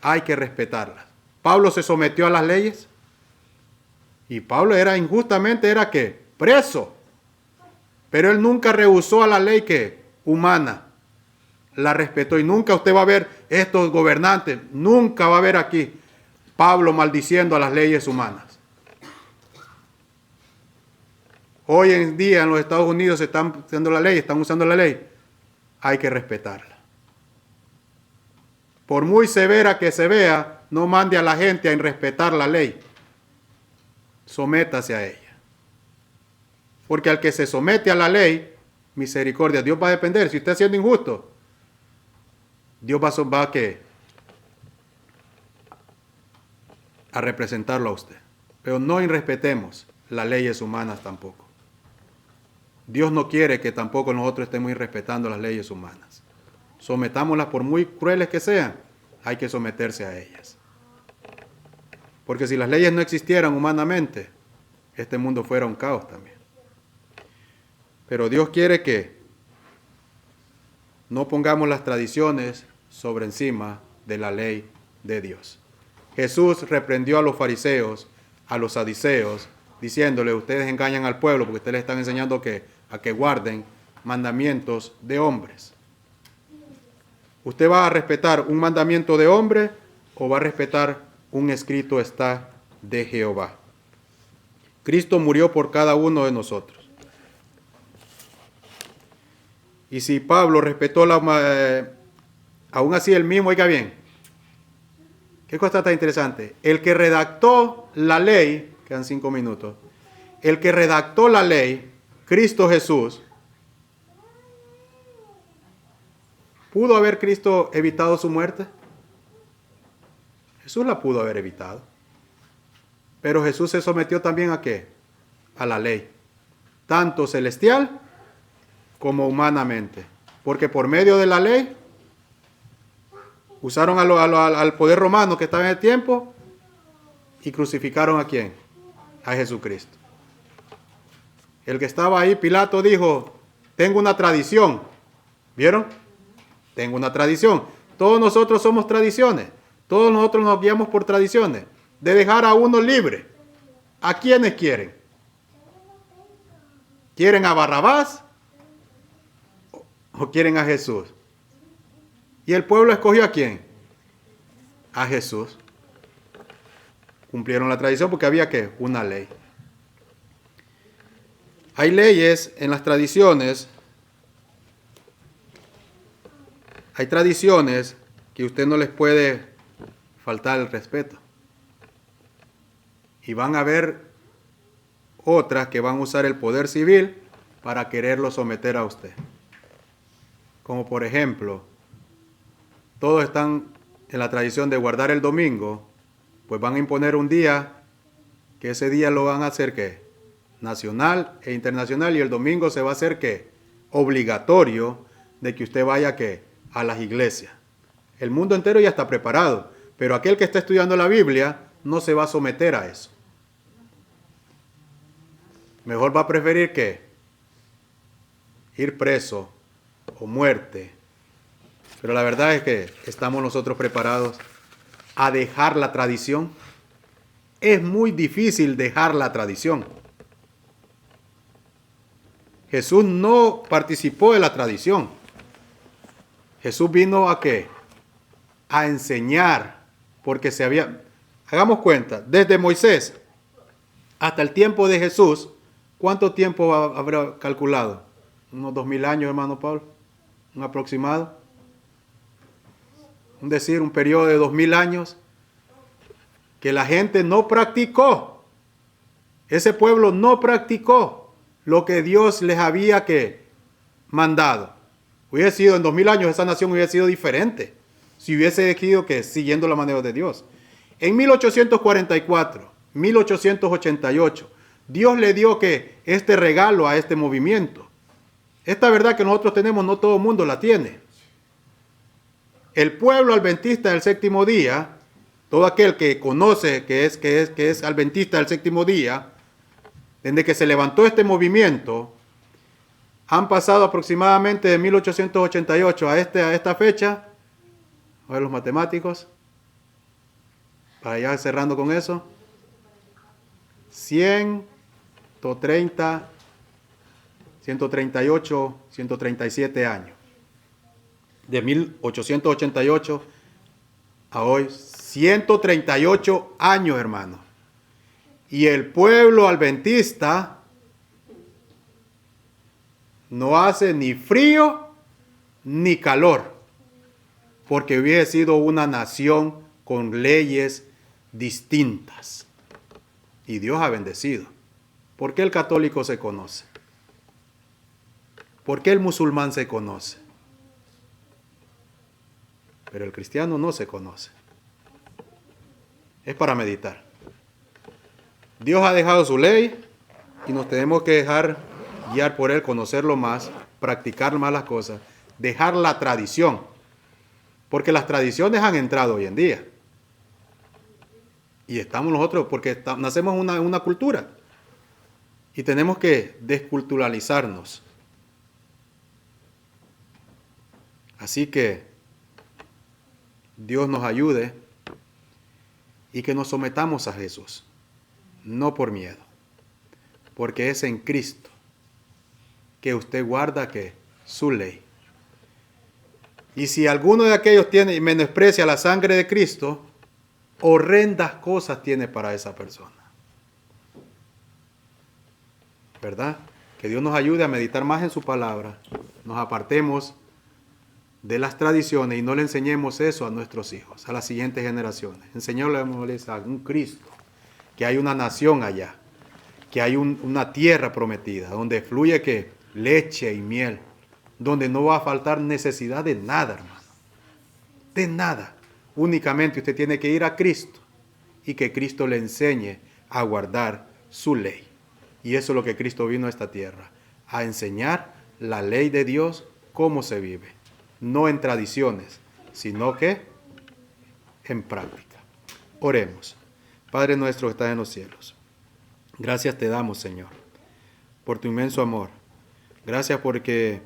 Hay que respetarlas. Pablo se sometió a las leyes. Y Pablo injustamente ¿qué? Preso. Pero él nunca rehusó a la ley humana. La respetó. Y nunca usted va a ver estos gobernantes. Nunca va a ver aquí Pablo maldiciendo a las leyes humanas. Hoy en día en los Estados Unidos están usando la ley. Hay que respetarla. Por muy severa que se vea, no mande a la gente a irrespetar la ley. Sométase a ella. Porque al que se somete a la ley, misericordia, Dios va a depender. Si usted está siendo injusto, Dios va a representarlo a usted. Pero no irrespetemos las leyes humanas tampoco. Dios no quiere que tampoco nosotros estemos irrespetando las leyes humanas. Sometámoslas por muy crueles que sean, hay que someterse a ellas. Porque si las leyes no existieran humanamente, este mundo fuera un caos también. Pero Dios quiere que no pongamos las tradiciones sobre encima de la ley de Dios. Jesús reprendió a los fariseos, a los saduceos, diciéndole: ustedes engañan al pueblo porque ustedes les están enseñando a que guarden mandamientos de hombres. ¿Usted va a respetar un mandamiento de hombre o va a respetar un escrito está de Jehová? Cristo murió por cada uno de nosotros. Y si Pablo respetó aún así el mismo, oiga bien, qué cosa tan interesante. El que redactó la ley, quedan 5 minutos, el que redactó la ley, Cristo Jesús, ¿pudo haber Cristo evitado su muerte? Jesús la pudo haber evitado. Pero Jesús se sometió también ¿a qué? A la ley, tanto celestial como humanamente. Porque por medio de la ley usaron al poder romano que estaba en el tiempo y crucificaron ¿a quién? A Jesucristo. El que estaba ahí, Pilato, dijo: tengo una tradición. ¿Vieron? Tengo una tradición. Todos nosotros somos tradiciones. Todos nosotros nos guiamos por tradiciones. De dejar a uno libre. ¿A quiénes quieren? ¿Quieren a Barrabás o quieren a Jesús? ¿Y el pueblo escogió a quién? A Jesús. Cumplieron la tradición porque había ¿qué? Una ley. Hay leyes en las tradiciones. Hay tradiciones que usted no les puede faltar el respeto. Y van a haber otras que van a usar el poder civil para quererlo someter a usted. Como por ejemplo, todos están en la tradición de guardar el domingo, pues van a imponer un día, que ese día lo van a hacer ¿qué? Nacional e internacional, y el domingo se va a hacer ¿qué? obligatorio de que usted vaya a las iglesias. El mundo entero ya está preparado, pero aquel que está estudiando la Biblia no se va a someter a eso. Mejor va a preferir que ir preso o muerte. Pero la verdad es que estamos nosotros preparados a dejar la tradición. Es muy difícil dejar la tradición. Jesús no participó de la tradición. Jesús vino ¿a qué? A enseñar, porque hagamos cuenta, desde Moisés hasta el tiempo de Jesús, ¿cuánto tiempo habrá calculado? Unos 2000 años, hermano Pablo, un aproximado. Es decir, un periodo de 2000 años que la gente no practicó. Ese pueblo no practicó lo que Dios les había mandado. Hubiese sido en 2000 años, esa nación hubiese sido diferente si hubiese decidido que siguiendo la manera de Dios. En 1844, 1888, Dios le dio este regalo a este movimiento. Esta verdad que nosotros tenemos, no todo el mundo la tiene. El pueblo adventista del séptimo día, todo aquel que conoce que es adventista del séptimo día, desde que se levantó este movimiento, han pasado aproximadamente de 1888 a esta fecha, a ver los matemáticos, para ya cerrando con eso, 130, 138, 137 años. De 1888 a hoy, 138 años, hermano. Y el pueblo adventista no hace ni frío ni calor, porque hubiese sido una nación con leyes distintas. Y Dios ha bendecido. ¿Por qué el católico se conoce? ¿Por qué el musulmán se conoce? Pero el cristiano no se conoce. Es para meditar. Dios ha dejado su ley y nos tenemos que dejar guiar por él, conocerlo más, practicar más las cosas, dejar la tradición. Porque las tradiciones han entrado hoy en día. Y estamos nosotros, porque nacemos en una cultura. Y tenemos que desculturalizarnos. Así que Dios nos ayude y que nos sometamos a Jesús. No por miedo. Porque es en Cristo que usted guarda su ley. Y si alguno de aquellos tiene y menosprecia la sangre de Cristo, horrendas cosas tiene para esa persona. ¿Verdad? Que Dios nos ayude a meditar más en su palabra. Nos apartemos de las tradiciones y no le enseñemos eso a nuestros hijos, a las siguientes generaciones. Enseñémosles a un Cristo, que hay una nación allá, que hay una tierra prometida, donde fluye leche y miel, donde no va a faltar necesidad de nada, hermano. De nada. Únicamente usted tiene que ir a Cristo y que Cristo le enseñe a guardar su ley. Y eso es lo que Cristo vino a esta tierra, a enseñar la ley de Dios, cómo se vive. No en tradiciones, sino que en práctica. Oremos. Padre nuestro que estás en los cielos, gracias te damos, Señor, por tu inmenso amor. Gracias porque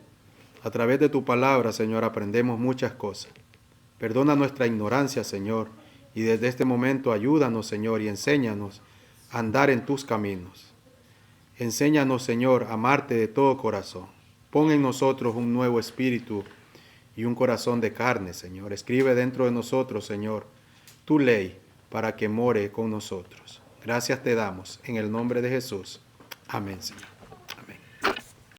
a través de tu palabra, Señor, aprendemos muchas cosas. Perdona nuestra ignorancia, Señor, y desde este momento ayúdanos, Señor, y enséñanos a andar en tus caminos. Enséñanos, Señor, a amarte de todo corazón. Pon en nosotros un nuevo espíritu y un corazón de carne, Señor. Escribe dentro de nosotros, Señor, tu ley para que more con nosotros. Gracias te damos en el nombre de Jesús. Amén, Señor.